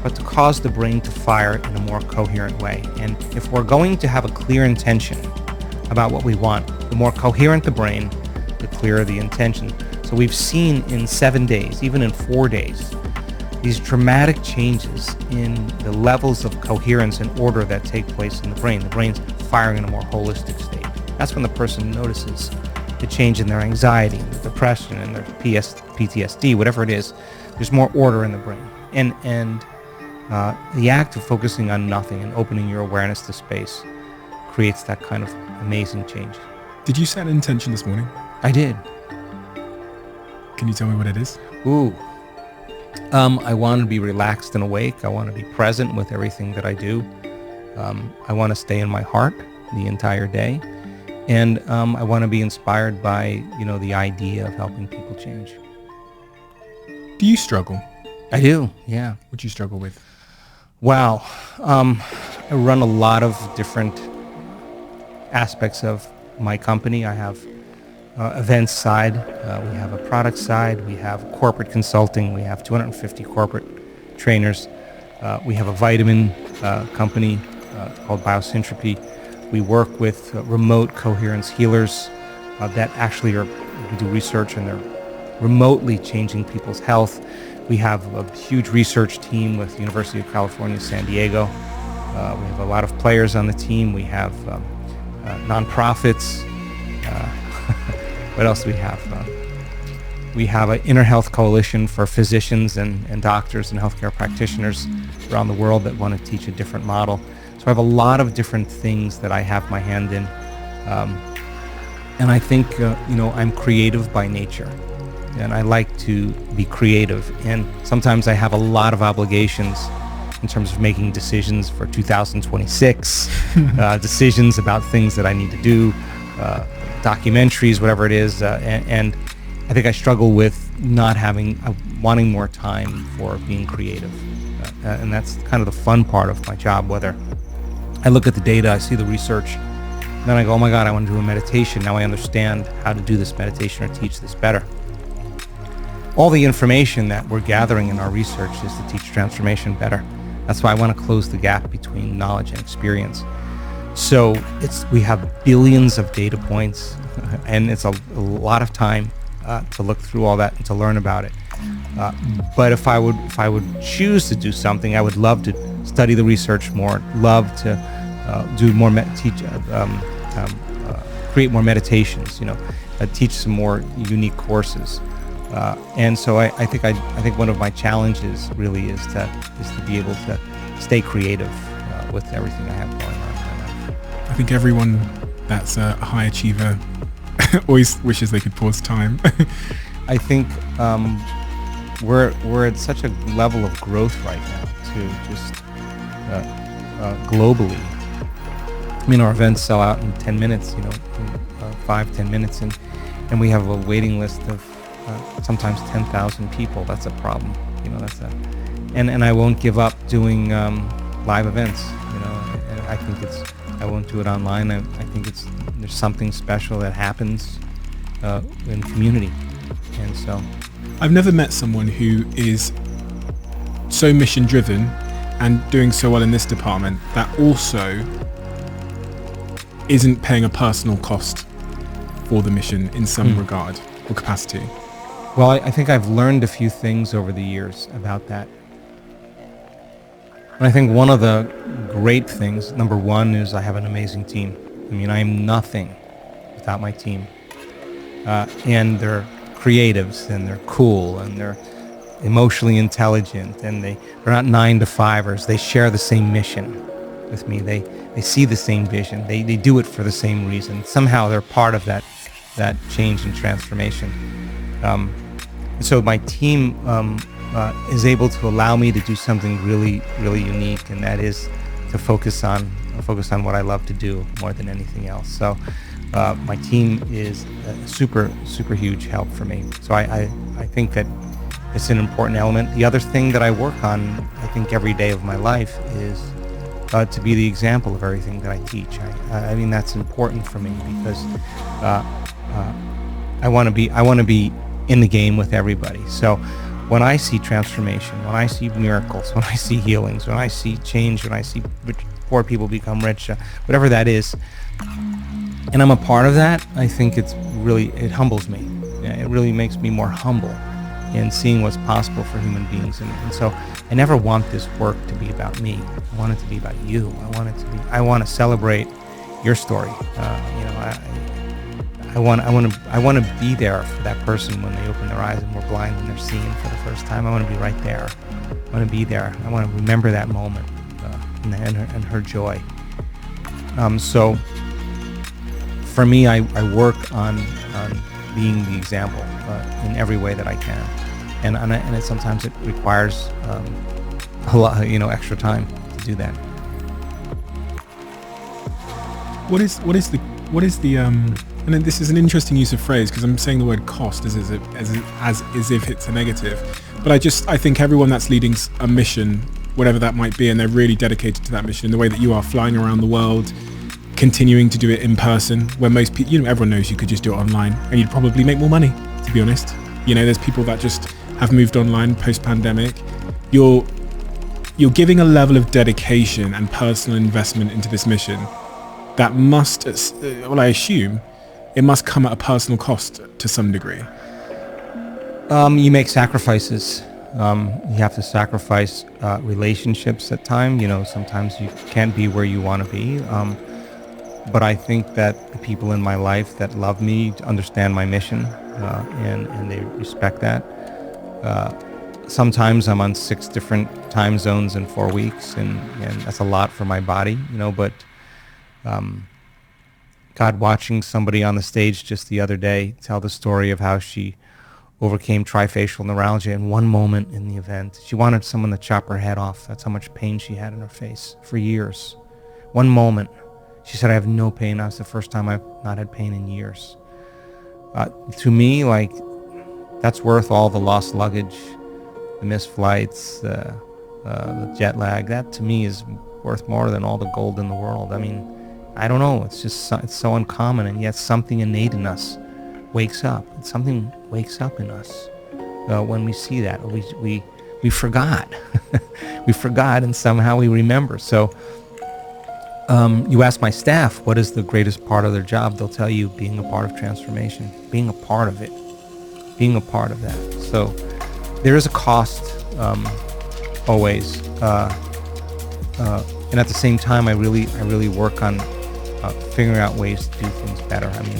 [SPEAKER 1] but to cause the brain to fire in a more coherent way. And if we're going to have a clear intention about what we want, the more coherent the brain, the clearer the intention. So we've seen in 7 days, even in 4 days, these dramatic changes in the levels of coherence and order that take place in the brain. The brain's firing in a more holistic state. That's when the person notices the change in their anxiety, and their depression, and their PTSD, whatever it is. There's more order in the brain. And the act of focusing on nothing and opening your awareness to space creates that kind of amazing change.
[SPEAKER 2] Did you set an intention this morning?
[SPEAKER 1] I did.
[SPEAKER 2] Can you tell me what it is?
[SPEAKER 1] I want to be relaxed and awake. I want to be present with everything that I do. I want to stay in my heart the entire day. And I want to be inspired by, the idea of helping people change.
[SPEAKER 2] Do you struggle?
[SPEAKER 1] I do, yeah.
[SPEAKER 2] What do you struggle with?
[SPEAKER 1] Wow. I run a lot of different aspects of my company. I have events side, we have a product side, we have corporate consulting, we have 250 corporate trainers, we have a vitamin company called Biosyntropy. We work with remote coherence healers that actually we do research and they're remotely changing people's health. We have a huge research team with the University of California, San Diego. We have a lot of players on the team. We have nonprofits. What else do we have? We have an inner health coalition for physicians and doctors and healthcare practitioners around the world that want to teach a different model. So I have a lot of different things that I have my hand in. And I think, I'm creative by nature. And I like to be creative. And sometimes I have a lot of obligations in terms of making decisions for 2026, decisions about things that I need to do, documentaries, whatever it is. And I think I struggle with not wanting more time for being creative. And that's kind of the fun part of my job, whether I look at the data, I see the research, and then I go, oh my God, I want to do a meditation. Now I understand how to do this meditation or teach this better. All the information that we're gathering in our research is to teach transformation better. That's why I want to close the gap between knowledge and experience. So we have billions of data points, and it's a lot of time to look through all that and to learn about it. But if I would choose to do something, I would love to study the research more, love to do more, create more meditations, teach some more unique courses. And so I think one of my challenges really is to be able to stay creative with everything I have going on in my life.
[SPEAKER 2] I think everyone that's a high achiever always wishes they could pause time.
[SPEAKER 1] I think we're at such a level of growth right now to just globally. I mean, our events sell out in 10 minutes, 5-10 minutes, and we have a waiting list of sometimes 10,000 people. That's a problem, and I won't give up doing live events, and I think I won't do it online. I think there's something special that happens in community, and so.
[SPEAKER 2] I've never met someone who is so mission driven and doing so well in this department that also isn't paying a personal cost for the mission in some regard or capacity.
[SPEAKER 1] Well, I think I've learned a few things over the years about that. And I think one of the great things, number one, is I have an amazing team. I mean, I am nothing without my team. And they're creatives, and they're cool, and they're emotionally intelligent, and they're not 9-to-5ers. They share the same mission with me. They see the same vision. They do it for the same reason. Somehow they're part of that that change and transformation. So my team is able to allow me to do something really, really unique, and that is to focus on what I love to do more than anything else. So my team is a super, super huge help for me. So I think that it's an important element. The other thing that I work on, I think, every day of my life is to be the example of everything that I teach. I mean, that's important for me because I want to be in the game with everybody. So when I see transformation, when I see miracles, when I see healings, when I see change, when I see poor people become rich, whatever that is, and I'm a part of that, I think it humbles me. It really makes me more humble in seeing what's possible for human beings. And so I never want this work to be about me. I want it to be about you. I want to celebrate your story. I want to be there for that person when they open their eyes and we're blind and they're seeing for the first time. I want to be right there. I want to be there. I want to remember that moment and her joy. So for me, I work on being the example in every way that I can, and sometimes it requires a lot, extra time to do that.
[SPEAKER 2] What is the and then this is an interesting use of phrase because I'm saying the word cost as if it's a negative, but I think everyone that's leading a mission, whatever that might be, and they're really dedicated to that mission in the way that you are, flying around the world, continuing to do it in person, where most people, everyone knows you could just do it online and you'd probably make more money, to be honest. There's people that just have moved online post-pandemic. You're giving a level of dedication and personal investment into this mission that must, I assume, it must come at a personal cost to some degree.
[SPEAKER 1] You make sacrifices. You have to sacrifice relationships at times. Sometimes you can't be where you want to be. But I think that the people in my life that love me understand my mission, and they respect that. Sometimes I'm on 6 different time zones in 4 weeks, and that's a lot for my body, but God, watching somebody on the stage just the other day tell the story of how she overcame trifacial neuralgia in one moment in the event. She wanted someone to chop her head off. That's how much pain she had in her face for years. One moment. She said, I have no pain. That's the first time I've not had pain in years. To me, that's worth all the lost luggage, the missed flights, the jet lag. That, to me, is worth more than all the gold in the world. I mean, I don't know. It's so uncommon, and yet something innate in us wakes up. Something wakes up in us when we see that. We forgot. We forgot, and somehow we remember. So you ask my staff, what is the greatest part of their job? They'll tell you being a part of transformation, being a part of it, being a part of that. So there is a cost always. And at the same time, I really work on figuring out ways to do things better. I mean,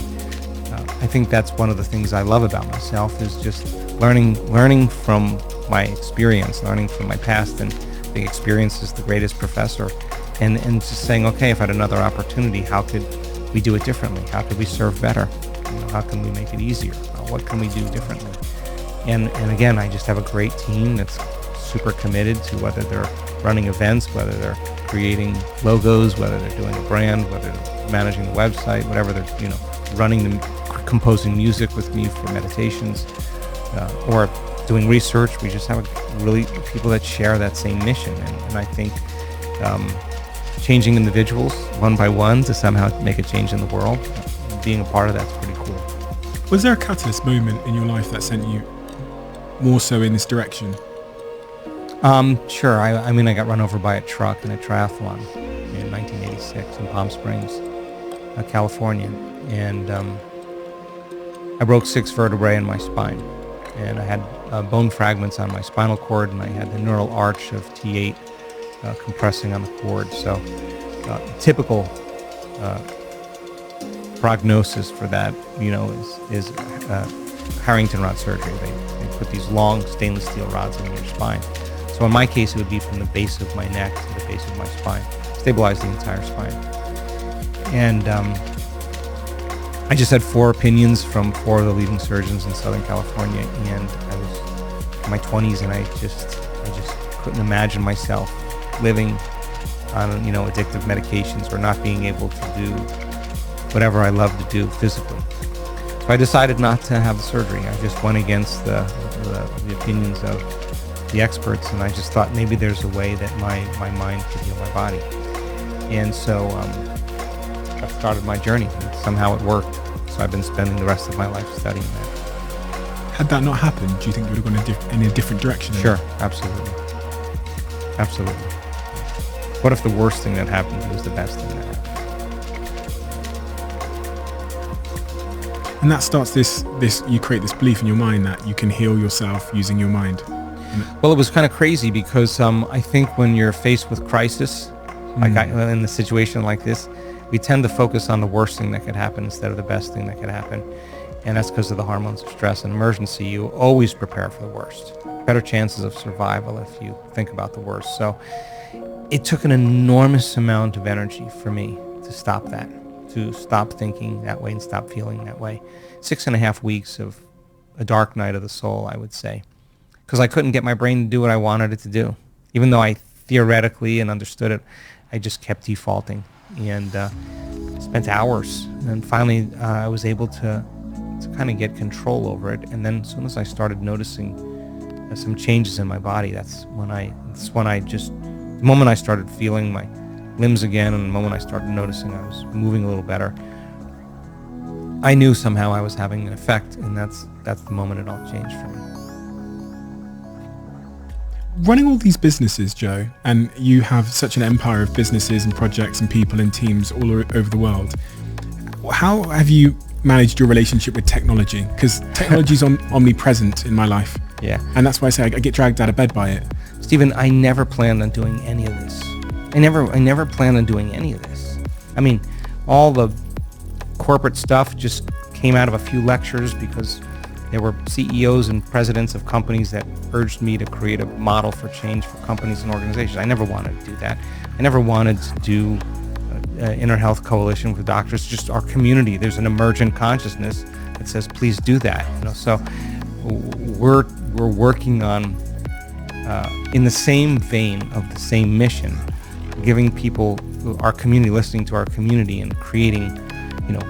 [SPEAKER 1] I think that's one of the things I love about myself is just learning from my experience, learning from my past, and the experience is the greatest professor. And just saying, okay, if I had another opportunity, how could we do it differently? How could we serve better? How can we make it easier? What can we do differently? And again, I just have a great team that's super committed to whether they're running events, whether they're creating logos, whether they're doing a brand, whether they're managing the website, whatever they're, running them, composing music with me for meditations, or doing research. We just have really people that share that same mission. And I think changing individuals one by one to somehow make a change in the world, being a part of that's pretty cool.
[SPEAKER 2] Was there a catalyst moment in your life that sent you more so in this direction?
[SPEAKER 1] Sure. I mean, I got run over by a truck in a triathlon in 1986 in Palm Springs, California. And I broke 6 vertebrae in my spine. And I had bone fragments on my spinal cord, and I had the neural arch of T8 compressing on the cord. So typical prognosis for that, is Harrington rod surgery. They put these long stainless steel rods in your spine. So in my case, it would be from the base of my neck to the base of my spine, stabilize the entire spine. And I just had 4 opinions from 4 of the leading surgeons in Southern California, and I was in my 20s, and I just couldn't imagine myself living on, addictive medications or not being able to do whatever I love to do physically. So I decided not to have the surgery. I just went against the opinions of the experts, and I just thought maybe there's a way that my mind could heal my body. And so I started my journey, and somehow it worked. So I've been spending the rest of my life studying that.
[SPEAKER 2] Had that not happened, do you think you would have gone in a different direction?
[SPEAKER 1] Sure, absolutely. Absolutely. What if the worst thing that happened was the best thing that happened?
[SPEAKER 2] And that starts this you create this belief in your mind that you can heal yourself using your mind.
[SPEAKER 1] Well, it was kind of crazy because I think when you're faced with crisis, like in a situation like this, we tend to focus on the worst thing that could happen instead of the best thing that could happen. And that's because of the hormones of stress and emergency. You always prepare for the worst. Better chances of survival if you think about the worst. So it took an enormous amount of energy for me to stop that, to stop thinking that way and stop feeling that way. 6.5 weeks of a dark night of the soul, I would say, because I couldn't get my brain to do what I wanted it to do. Even though I theoretically and understood it, I just kept defaulting and spent hours. And finally, I was able to kind of get control over it. And then as soon as I started noticing some changes in my body, the moment I started feeling my limbs again, and the moment I started noticing I was moving a little better, I knew somehow I was having an effect, and that's the moment it all changed for me.
[SPEAKER 2] Running all these businesses, Joe, and you have such an empire of businesses and projects and people and teams all over the world, how have you managed your relationship with technology? Because technology is omnipresent in my life.
[SPEAKER 1] Yeah.
[SPEAKER 2] And that's why I say I get dragged out of bed by it.
[SPEAKER 1] Stephen, I never planned on doing any of this. I never planned on doing any of this. I mean, all the corporate stuff just came out of a few lectures because there were CEOs and presidents of companies that urged me to create a model for change for companies and organizations. I never wanted to do that. I never wanted to do Inner Health Coalition with doctors, just our community. There's an emergent consciousness that says, please do that. So we're working on, in the same vein of the same mission, giving people, our community, listening to our community and creating,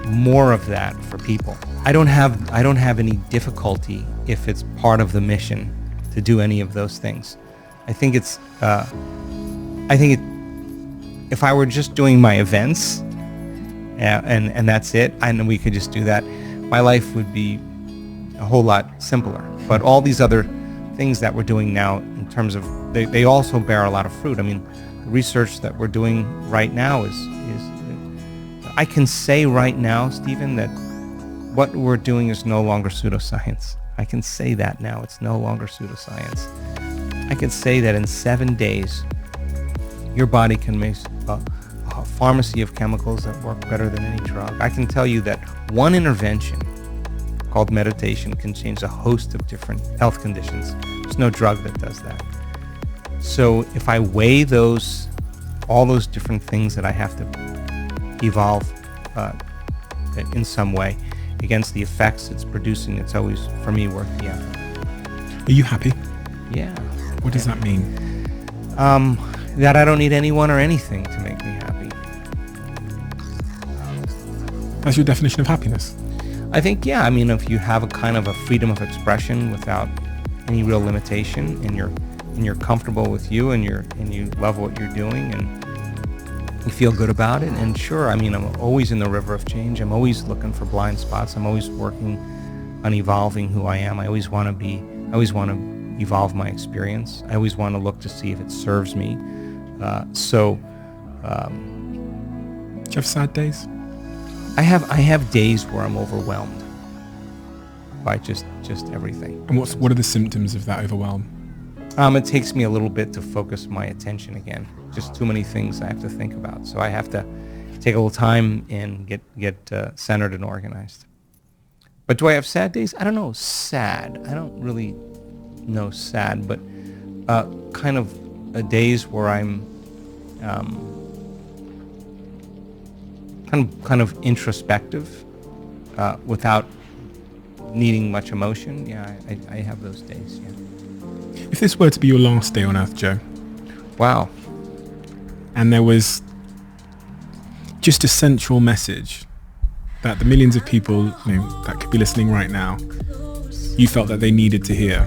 [SPEAKER 1] more of that for people. I don't have any difficulty if it's part of the mission to do any of those things. If I were just doing my events and that's it, and we could just do that, my life would be a whole lot simpler. But all these other things that we're doing now, in terms of, they also bear a lot of fruit. I mean, the research that we're doing right now is I can say right now, Stephen, that what we're doing is no longer pseudoscience. I can say that now. It's no longer pseudoscience. I can say that in 7 days, your body can make a pharmacy of chemicals that work better than any drug. I can tell you that one intervention called meditation can change a host of different health conditions. There's no drug that does that. So if I weigh all those different things that I have to evolve in some way against the effects it's producing, it's always, for me, worth the effort.
[SPEAKER 2] Are you happy?
[SPEAKER 1] Yeah.
[SPEAKER 2] What does that mean?
[SPEAKER 1] That I don't need anyone or anything to make me happy.
[SPEAKER 2] That's your definition of happiness?
[SPEAKER 1] I think, yeah. I mean, if you have a kind of a freedom of expression without any real limitation, and you're comfortable with you, and you love what you're doing, and you feel good about it. And sure, I mean, I'm always in the river of change. I'm always looking for blind spots. I'm always working on evolving who I am. I always want to evolve my experience. I always want to look to see if it serves me. Do
[SPEAKER 2] you have sad days?
[SPEAKER 1] I have days where I'm overwhelmed by just everything.
[SPEAKER 2] And what are the symptoms of that overwhelm?
[SPEAKER 1] It takes me a little bit to focus my attention again. Just too many things I have to think about. So I have to take a little time and get centered and organized. But do I have sad days? I don't know. Sad. I don't really know sad, but kind of days where I'm kind of introspective, without needing much emotion. Yeah, I have those days. Yeah.
[SPEAKER 2] If this were to be your last day on Earth, Joe,
[SPEAKER 1] Wow.
[SPEAKER 2] and there was just a central message that the millions of people that could be listening right now, you felt that they needed to hear,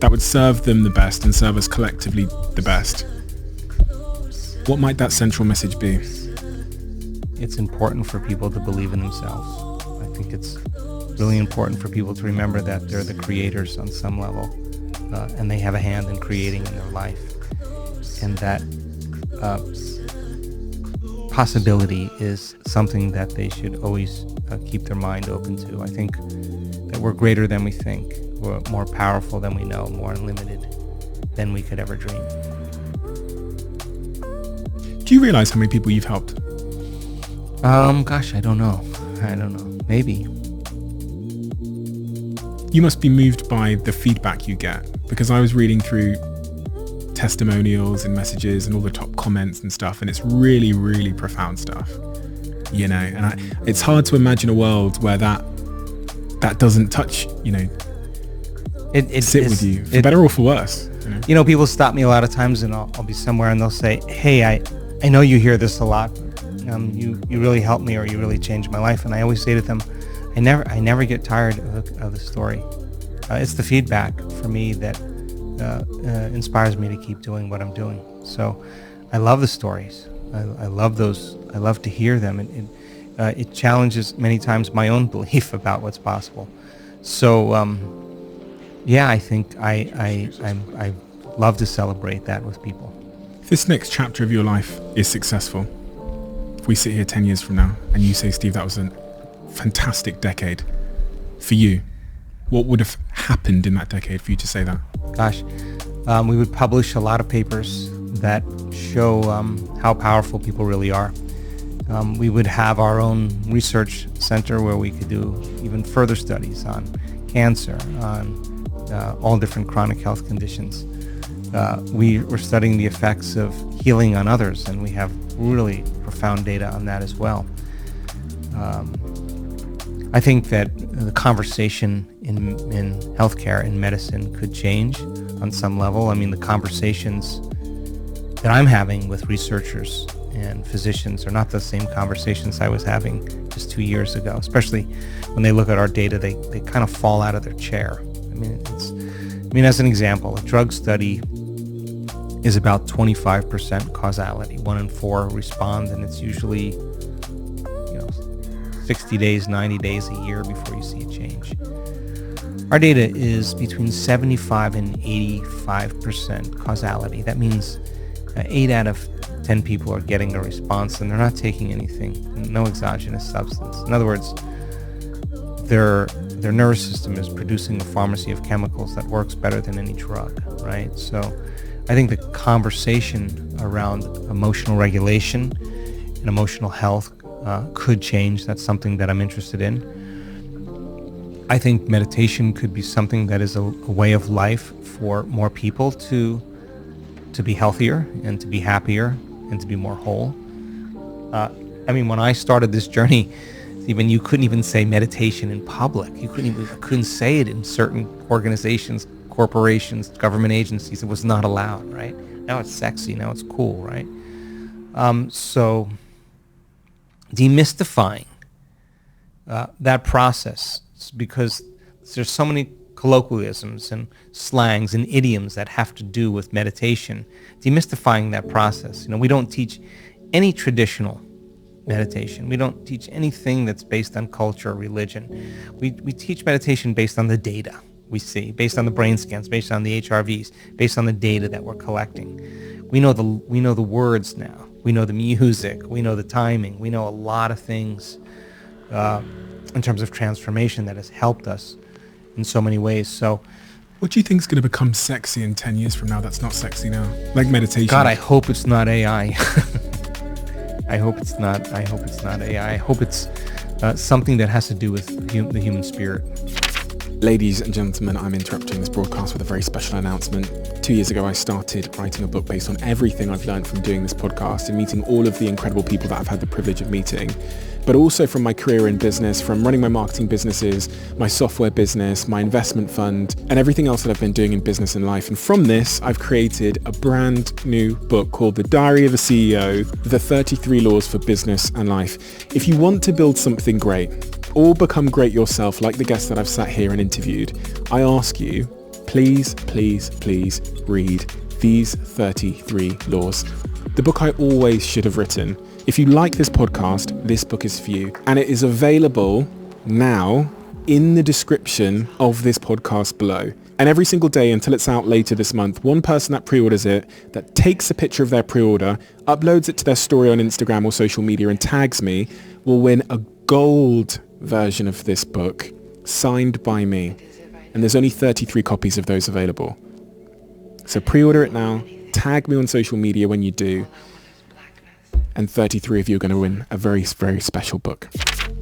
[SPEAKER 2] that would serve them the best and serve us collectively the best, what might that central message be?
[SPEAKER 1] It's important for people to believe in themselves. I think it's really important for people to remember that they're the creators on some level, and they have a hand in creating in their life, and that possibility is something that they should always keep their mind open to. I think that we're greater than we think. We're more powerful than we know, more unlimited than we could ever dream.
[SPEAKER 2] Do you realize how many people you've helped?
[SPEAKER 1] Gosh, I don't know. Maybe.
[SPEAKER 2] You must be moved by the feedback you get, because I was reading through testimonials and messages and all the top comments and stuff, and it's really, really profound stuff, and it's hard to imagine a world where that doesn't touch, sit with you, for better or for worse.
[SPEAKER 1] People stop me a lot of times, and I'll be somewhere and they'll say, hey, I know you hear this a lot. You really helped me, or you really changed my life. And I always say to them, I never get tired of the story. It's the feedback for me that inspires me to keep doing what I'm doing. So I love the stories. I love those. I love to hear them. It challenges many times my own belief about what's possible. So I think I love to celebrate that with people.
[SPEAKER 2] If this next chapter of your life is successful, if we sit here 10 years from now and you say, Steve, that was a fantastic decade for you, what would have happened in that decade for you to say that?
[SPEAKER 1] Gosh, we would publish a lot of papers that show how powerful people really are. We would have our own research center where we could do even further studies on cancer, on all different chronic health conditions. We were studying the effects of healing on others, and we have really profound data on that as well. I think that the conversation in healthcare and medicine could change on some level. I mean, the conversations that I'm having with researchers and physicians are not the same conversations I was having just 2 years ago, especially when they look at our data, they kind of fall out of their chair. As an example, a drug study is about 25% causality. 1 in 4 respond, and it's usually 60 days, 90 days, a year before you see a change. Our data is between 75 and 85% causality. That means 8 out of 10 people are getting a response, and they're not taking anything, no exogenous substance. In other words, their nervous system is producing a pharmacy of chemicals that works better than any drug, right? So I think the conversation around emotional regulation and emotional health could change. That's something that I'm interested in. I think meditation could be something that is a way of life for more people to be healthier and to be happier and to be more whole. When I started this journey, even you couldn't even say meditation in public. You couldn't say it in certain organizations, corporations, government agencies. It was not allowed, right? Now it's sexy. Now it's cool, right? So demystifying that process, because there's so many colloquialisms and slangs and idioms that have to do with meditation. Demystifying that process. We don't teach any traditional meditation. We don't teach anything that's based on culture or religion. We teach meditation based on the data we see, based on the brain scans, based on the HRVs, based on the data that we're collecting. We know the words now. We know the music. We know the timing. We know a lot of things in terms of transformation that has helped us in so many ways. So
[SPEAKER 2] what do you think is going to become sexy in 10 years from now that's not sexy now? Like meditation.
[SPEAKER 1] God, I hope it's not AI. I hope it's not AI. I hope it's something that has to do with the human spirit.
[SPEAKER 2] Ladies and gentlemen, I'm interrupting this broadcast with a very special announcement. 2 years ago, I started writing a book based on everything I've learned from doing this podcast and meeting all of the incredible people that I've had the privilege of meeting, but also from my career in business, from running my marketing businesses, my software business, my investment fund, and everything else that I've been doing in business and life. And from this, I've created a brand new book called The Diary of a CEO, The 33 Laws for Business and Life. If you want to build something great, or become great yourself, like the guests that I've sat here and interviewed, I ask you, please, please, please read these 33 laws. The book I always should have written. If you like this podcast, this book is for you. And it is available now in the description of this podcast below. And every single day until it's out later this month, one person that pre-orders it, that takes a picture of their pre-order, uploads it to their story on Instagram or social media and tags me, will win a gold version of this book signed by me, and there's only 33 copies of those available. So pre-order it now, tag me on social media when you do, and 33 of you are going to win a very, very special book.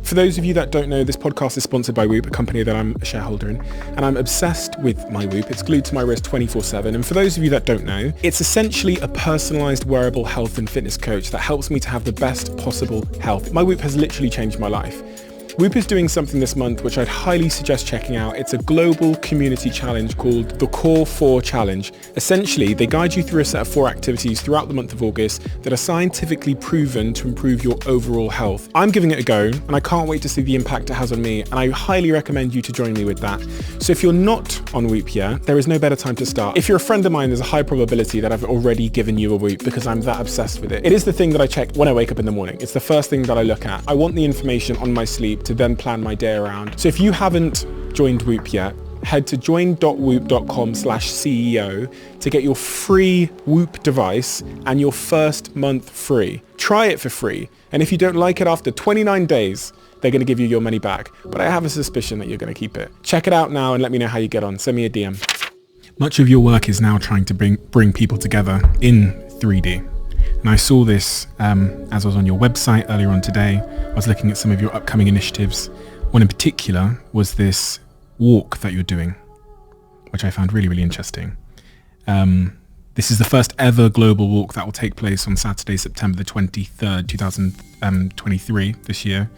[SPEAKER 2] For those of you that don't know, this podcast is sponsored by Whoop, a company that I'm a shareholder in, and I'm obsessed with my Whoop. It's glued to my wrist 24/7. And for those of you that don't know, it's essentially a personalized wearable health and fitness coach that helps me to have the best possible health. My Whoop has literally changed my life. Whoop is doing something this month which I'd highly suggest checking out. It's a global community challenge called the Core 4 Challenge. Essentially, they guide you through a set of 4 activities throughout the month of August that are scientifically proven to improve your overall health. I'm giving it a go, and I can't wait to see the impact it has on me, and I highly recommend you to join me with that. So if you're not on Whoop yet, there is no better time to start. If you're a friend of mine, there's a high probability that I've already given you a Whoop because I'm that obsessed with it. It is the thing that I check when I wake up in the morning. It's the first thing that I look at. I want the information on my sleep to then plan my day around. So if you haven't joined Whoop yet, head to join.whoop.com/CEO to get your free Whoop device and your first month free. Try it for free. And if you don't like it after 29 days, they're going to give you your money back. But I have a suspicion that you're going to keep it. Check it out now and let me know how you get on. Send me a DM. Much of your work is now trying to bring people together in 3D. And I saw this as I was on your website earlier on today. I was looking at some of your upcoming initiatives. One in particular was this walk that you're doing, which I found really, really interesting. This is the first ever global walk that will take place on Saturday, September the 23rd, 2023 this year.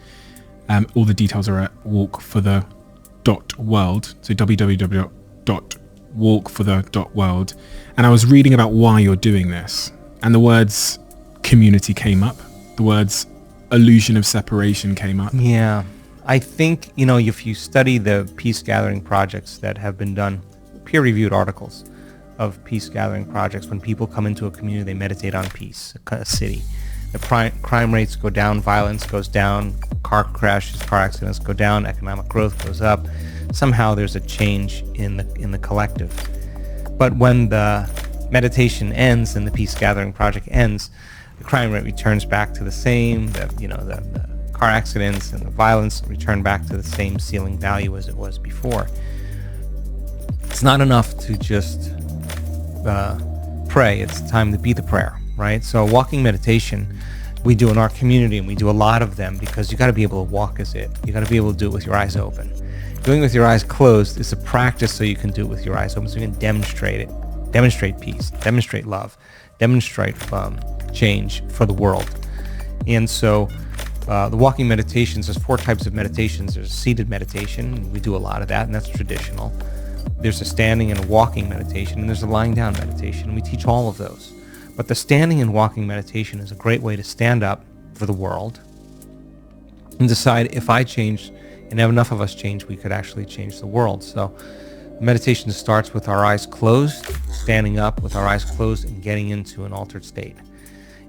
[SPEAKER 2] All the details are at walkforthe.world, so www.walkforthe.world. And I was reading about why you're doing this. And the words community came up. The words illusion of separation came up.
[SPEAKER 1] Yeah. I think, if you study the peace gathering projects that have been done, peer-reviewed articles of peace gathering projects, when people come into a community, they meditate on peace, a city. The crime rates go down, violence goes down, car crashes, car accidents go down, economic growth goes up. Somehow there's a change in the collective. But when the meditation ends and the peace gathering project ends, the crime rate returns back to the same, the car accidents and the violence return back to the same ceiling value as it was before. It's not enough to just pray. It's time to be the prayer, right? So walking meditation we do in our community, and we do a lot of them because you got to be able to walk as it. You got to be able to do it with your eyes open. Doing it with your eyes closed is a practice so you can do it with your eyes open, so you can demonstrate it. Demonstrate peace, demonstrate love, demonstrate change for the world. And so the walking meditations, there's 4 types of meditations. There's a seated meditation. We do a lot of that, and that's traditional. There's a standing and a walking meditation, and there's a lying down meditation. And we teach all of those. But the standing and walking meditation is a great way to stand up for the world and decide, if I change and have enough of us change, we could actually change the world. So meditation starts with our eyes closed, standing up with our eyes closed and getting into an altered state.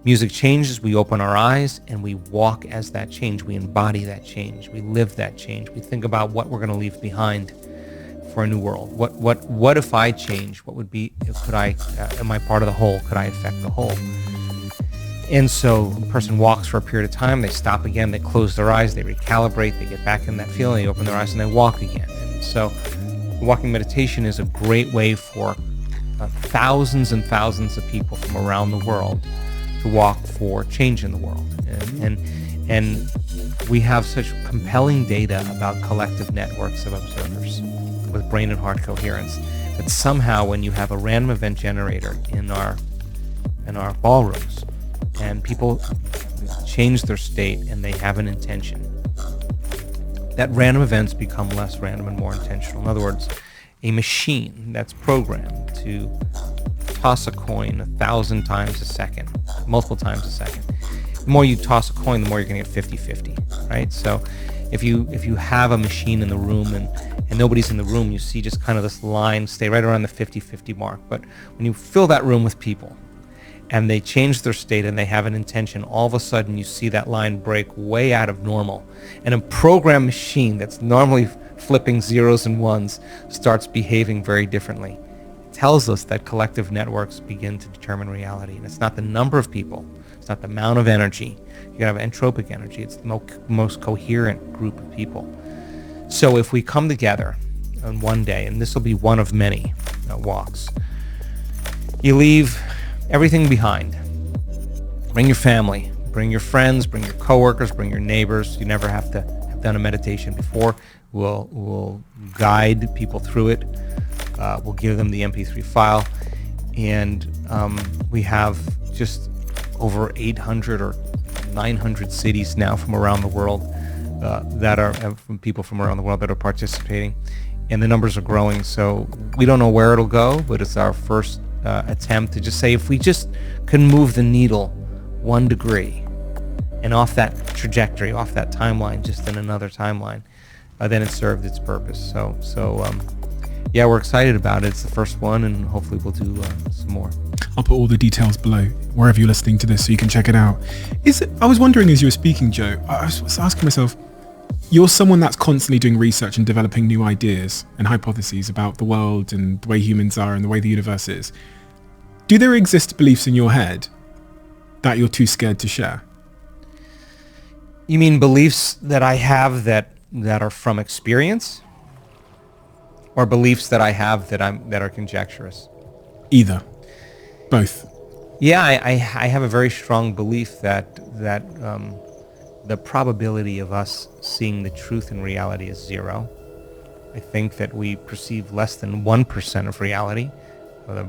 [SPEAKER 1] Music changes, we open our eyes and we walk as that change. We embody that change. We live that change. We think about what we're going to leave behind for a new world. What if I change? What would be, am I part of the whole? Could I affect the whole? And so the person walks for a period of time, they stop again, they close their eyes, they recalibrate, they get back in that feeling, they open their eyes and they walk again. And so walking meditation is a great way for thousands and thousands of people from around the world to walk for change in the world. And we have such compelling data about collective networks of observers. with brain and heart coherence. But somehow when you have a random event generator in our ballrooms, and people change their state and they have an intention, that random events become less random and more intentional. In other words, a machine that's programmed to toss a coin 1,000 times a second, multiple times a second. The more you toss a coin, the more you're going to get 50-50, right? So if you have a machine in the room and nobody's in the room, you see just kind of this line stay right around the 50-50 mark. But when you fill that room with people and they change their state and they have an intention, all of a sudden you see that line break way out of normal. And a programmed machine that's normally flipping zeros and ones starts behaving very differently. It tells us that collective networks begin to determine reality. And it's not the number of people, it's not the amount of energy. You have entropic energy. It's the most coherent group of people. So if we come together on one day, and this will be one of many walks, you leave everything behind. Bring your family, bring your friends, bring your coworkers, bring your neighbors. You never have to have done a meditation before. We'll guide people through it. We'll give them the MP3 file. And we have just over 800 or 900 cities now from around the world that are from people from around the world that are participating, and the numbers are growing. So we don't know where it'll go, but it's our first attempt to just say, if we just can move the needle 1 degree and off that trajectory, off that timeline, just in another timeline, then it served its purpose. So yeah, we're excited about it. It's the first one, and hopefully we'll do some more.
[SPEAKER 2] I'll put all the details below, wherever you're listening to this, so you can check it out. I was wondering as you were speaking, Joe, I was asking myself, you're someone that's constantly doing research and developing new ideas and hypotheses about the world and the way humans are and the way the universe is. Do there exist beliefs in your head that you're too scared to share?
[SPEAKER 1] You mean beliefs that I have that are from experience? Or beliefs that I have that are conjecturous?
[SPEAKER 2] Either. Both.
[SPEAKER 1] Yeah, I have a very strong belief that the probability of us seeing the truth in reality is 0. I think that we perceive less than 1% of reality. The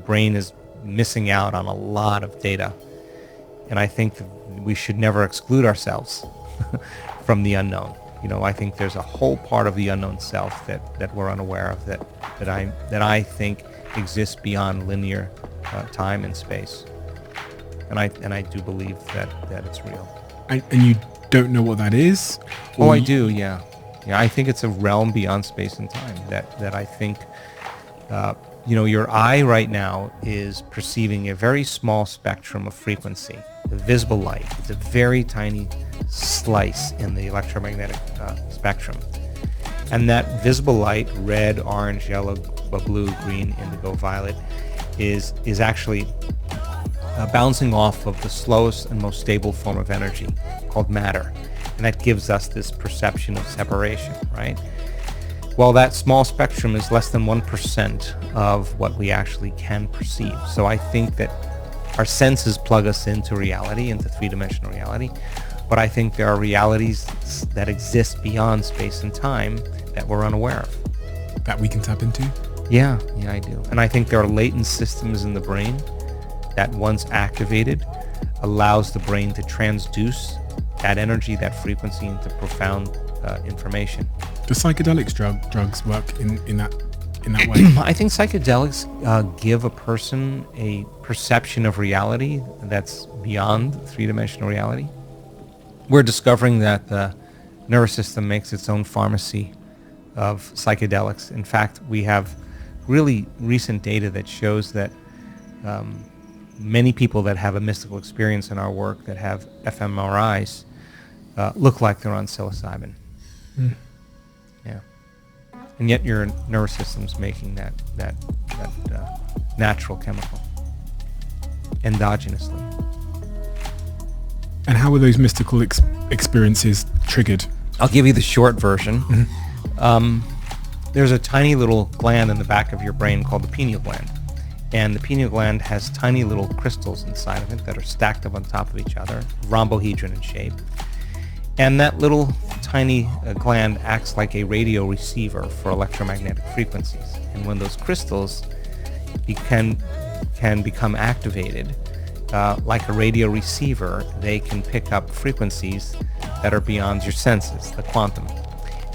[SPEAKER 1] brain is missing out on a lot of data. And I think that we should never exclude ourselves from the unknown. You know, I think there's a whole part of the unknown self that we're unaware of, that I think exists beyond linear time and space, and I do believe that it's real.
[SPEAKER 2] And you don't know what that is?
[SPEAKER 1] Oh, I do. Yeah. I think it's a realm beyond space and time. That I think, your eye right now is perceiving a very small spectrum of frequency. The visible light. It's a very tiny slice in the electromagnetic spectrum. And that visible light, red, orange, yellow, blue, green, indigo, violet, is actually bouncing off of the slowest and most stable form of energy called matter. And that gives us this perception of separation, right? Well, that small spectrum is less than 1% of what we actually can perceive. So I think that our senses plug us into reality, into three-dimensional reality. But I think there are realities that exist beyond space and time that we're unaware of.
[SPEAKER 2] That we can tap into?
[SPEAKER 1] Yeah, I do. And I think there are latent systems in the brain that once activated allows the brain to transduce that energy, that frequency into profound information.
[SPEAKER 2] Do psychedelics drugs work in that way?
[SPEAKER 1] I think psychedelics give a person a perception of reality that's beyond three-dimensional reality. We're discovering that the nervous system makes its own pharmacy of psychedelics. In fact, we have really recent data that shows that many people that have a mystical experience in our work, that have fMRIs, look like they're on psilocybin.
[SPEAKER 2] Mm.
[SPEAKER 1] Yeah. And yet your nervous system's making that natural chemical endogenously.
[SPEAKER 2] And how were those mystical experiences triggered?
[SPEAKER 1] I'll give you the short version.
[SPEAKER 2] Mm-hmm.
[SPEAKER 1] There's a tiny little gland in the back of your brain called the pineal gland. And the pineal gland has tiny little crystals inside of it that are stacked up on top of each other, rhombohedron in shape. And that little tiny gland acts like a radio receiver for electromagnetic frequencies. And when those crystals can become activated, like a radio receiver, they can pick up frequencies that are beyond your senses, the quantum.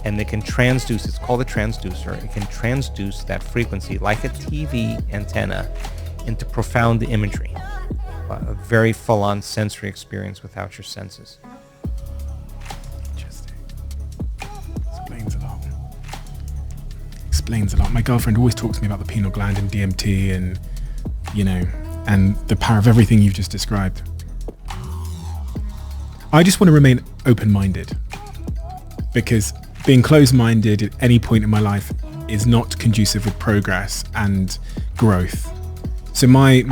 [SPEAKER 1] And they can transduce, it's called a transducer, it can transduce that frequency like a TV antenna into profound imagery, a very full-on sensory experience without your senses.
[SPEAKER 2] Interesting. Explains a lot. My girlfriend always talks to me about the pineal gland and DMT and, and the power of everything you've just described. I just want to remain open-minded, because being closed-minded at any point in my life is not conducive with progress and growth. So my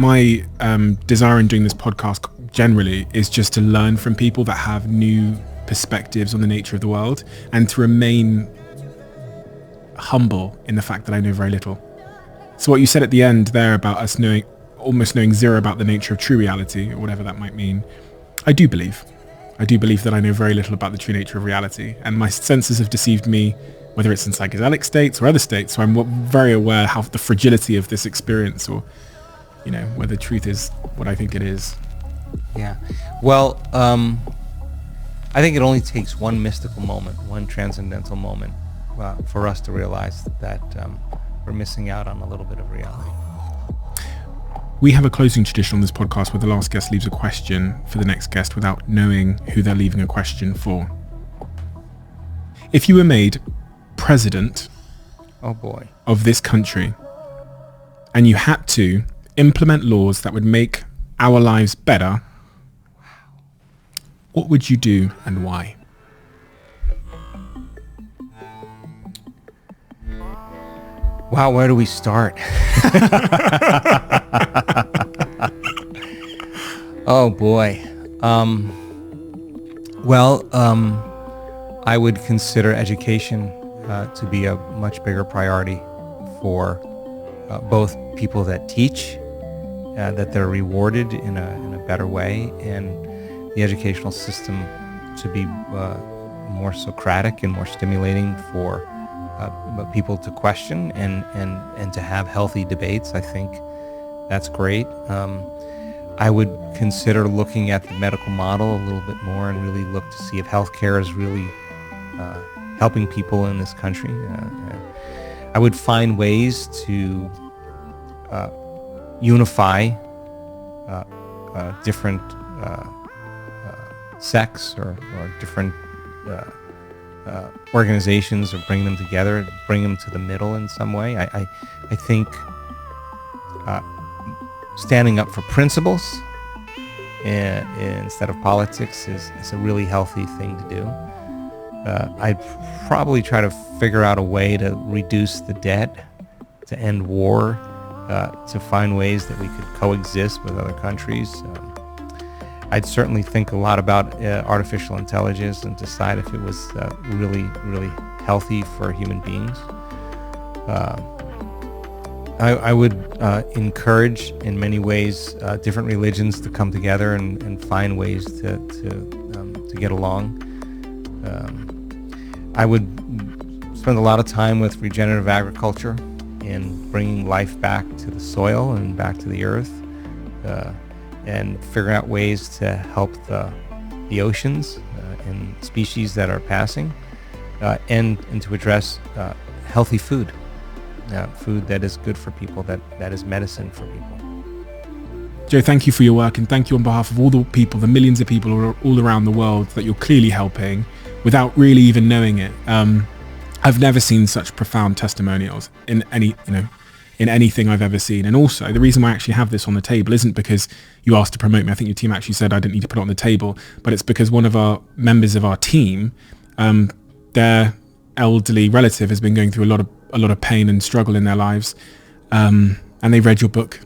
[SPEAKER 2] desire in doing this podcast generally is just to learn from people that have new perspectives on the nature of the world, and to remain humble in the fact that I know very little. So what you said at the end there about us almost knowing zero about the nature of true reality, or whatever that might mean, I do believe that I know very little about the true nature of reality, and my senses have deceived me, whether it's in psychedelic states or other states. So I'm very aware how the fragility of this experience, or whether truth is what I think it is.
[SPEAKER 1] Yeah. Well, I think it only takes one mystical moment, one transcendental moment, for us to realize that we're missing out on a little bit of reality.
[SPEAKER 2] We have a closing tradition on this podcast where the last guest leaves a question for the next guest without knowing who they're leaving a question for. If you were made president of this country, and you had to implement laws that would make our lives better, what would you do and why?
[SPEAKER 1] Wow, where do we start? Oh boy. I would consider education to be a much bigger priority for both people that teach, that they're rewarded in a better way, and the educational system to be more Socratic and more stimulating for people to question and to have healthy debates. I think that's great. I would consider looking at the medical model a little bit more and really look to see if healthcare is really helping people in this country. I would find ways to unify different sects or different organizations, or bring them together, bring them to the middle in some way. I think standing up for principles instead of politics is a really healthy thing to do. I'd probably try to figure out a way to reduce the debt, to end war, to find ways that we could coexist with other countries. I'd certainly think a lot about artificial intelligence and decide if it was really, really healthy for human beings. I would encourage, in many ways, different religions to come together and find ways to get along. I would spend a lot of time with regenerative agriculture and bringing life back to the soil and back to the earth, and figuring out ways to help the oceans and species that are passing, and to address healthy food. Food that is good for people, that is medicine for people.
[SPEAKER 2] Joe, thank you for your work, and thank you on behalf of all the people, the millions of people all around the world that you're clearly helping without really even knowing it. I've never seen such profound testimonials in anything I've ever seen. And also, the reason why I actually have this on the table isn't because you asked to promote me. I think your team actually said I didn't need to put it on the table, but it's because one of our members of our team, their elderly relative has been going through a lot of pain and struggle in their lives, and they read your book,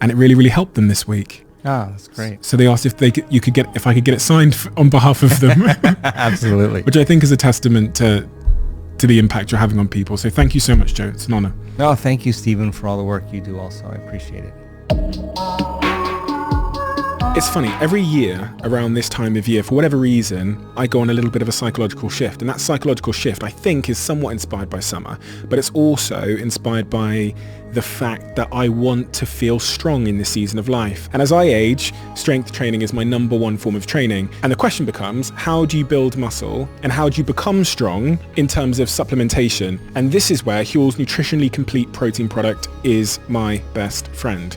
[SPEAKER 2] and it really, really helped them this week.
[SPEAKER 1] Ah, that's great.
[SPEAKER 2] So they asked if I could get it signed on behalf of them.
[SPEAKER 1] Absolutely.
[SPEAKER 2] Which I think is a testament to the impact you're having on people. So thank you so much, Joe. It's an honor.
[SPEAKER 1] No, thank you, Stephen, for all the work you do also. I appreciate it.
[SPEAKER 2] It's funny, every year around this time of year, for whatever reason, I go on a little bit of a psychological shift. And that psychological shift, I think, is somewhat inspired by summer, but it's also inspired by the fact that I want to feel strong in this season of life. And as I age, strength training is my number one form of training. And the question becomes, how do you build muscle and how do you become strong in terms of supplementation? And this is where Huel's nutritionally complete protein product is my best friend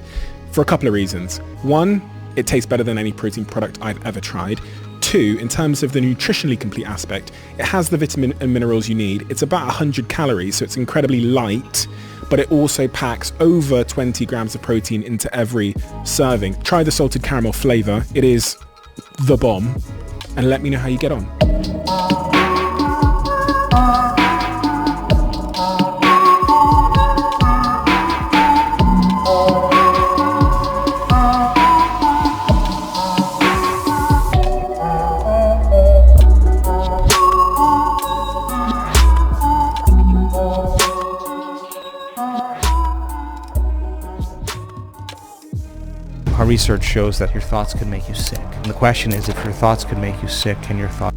[SPEAKER 2] for a couple of reasons. One, it tastes better than any protein product I've ever tried. Two, in terms of the nutritionally complete aspect, it has the vitamin and minerals you need. It's about 100 calories, so it's incredibly light, but it also packs over 20 grams of protein into every serving. Try the salted caramel flavor. It is the bomb. And let me know how you get on.
[SPEAKER 1] Our research shows that your thoughts can make you sick. And the question is, if your thoughts can make you sick, can your thoughts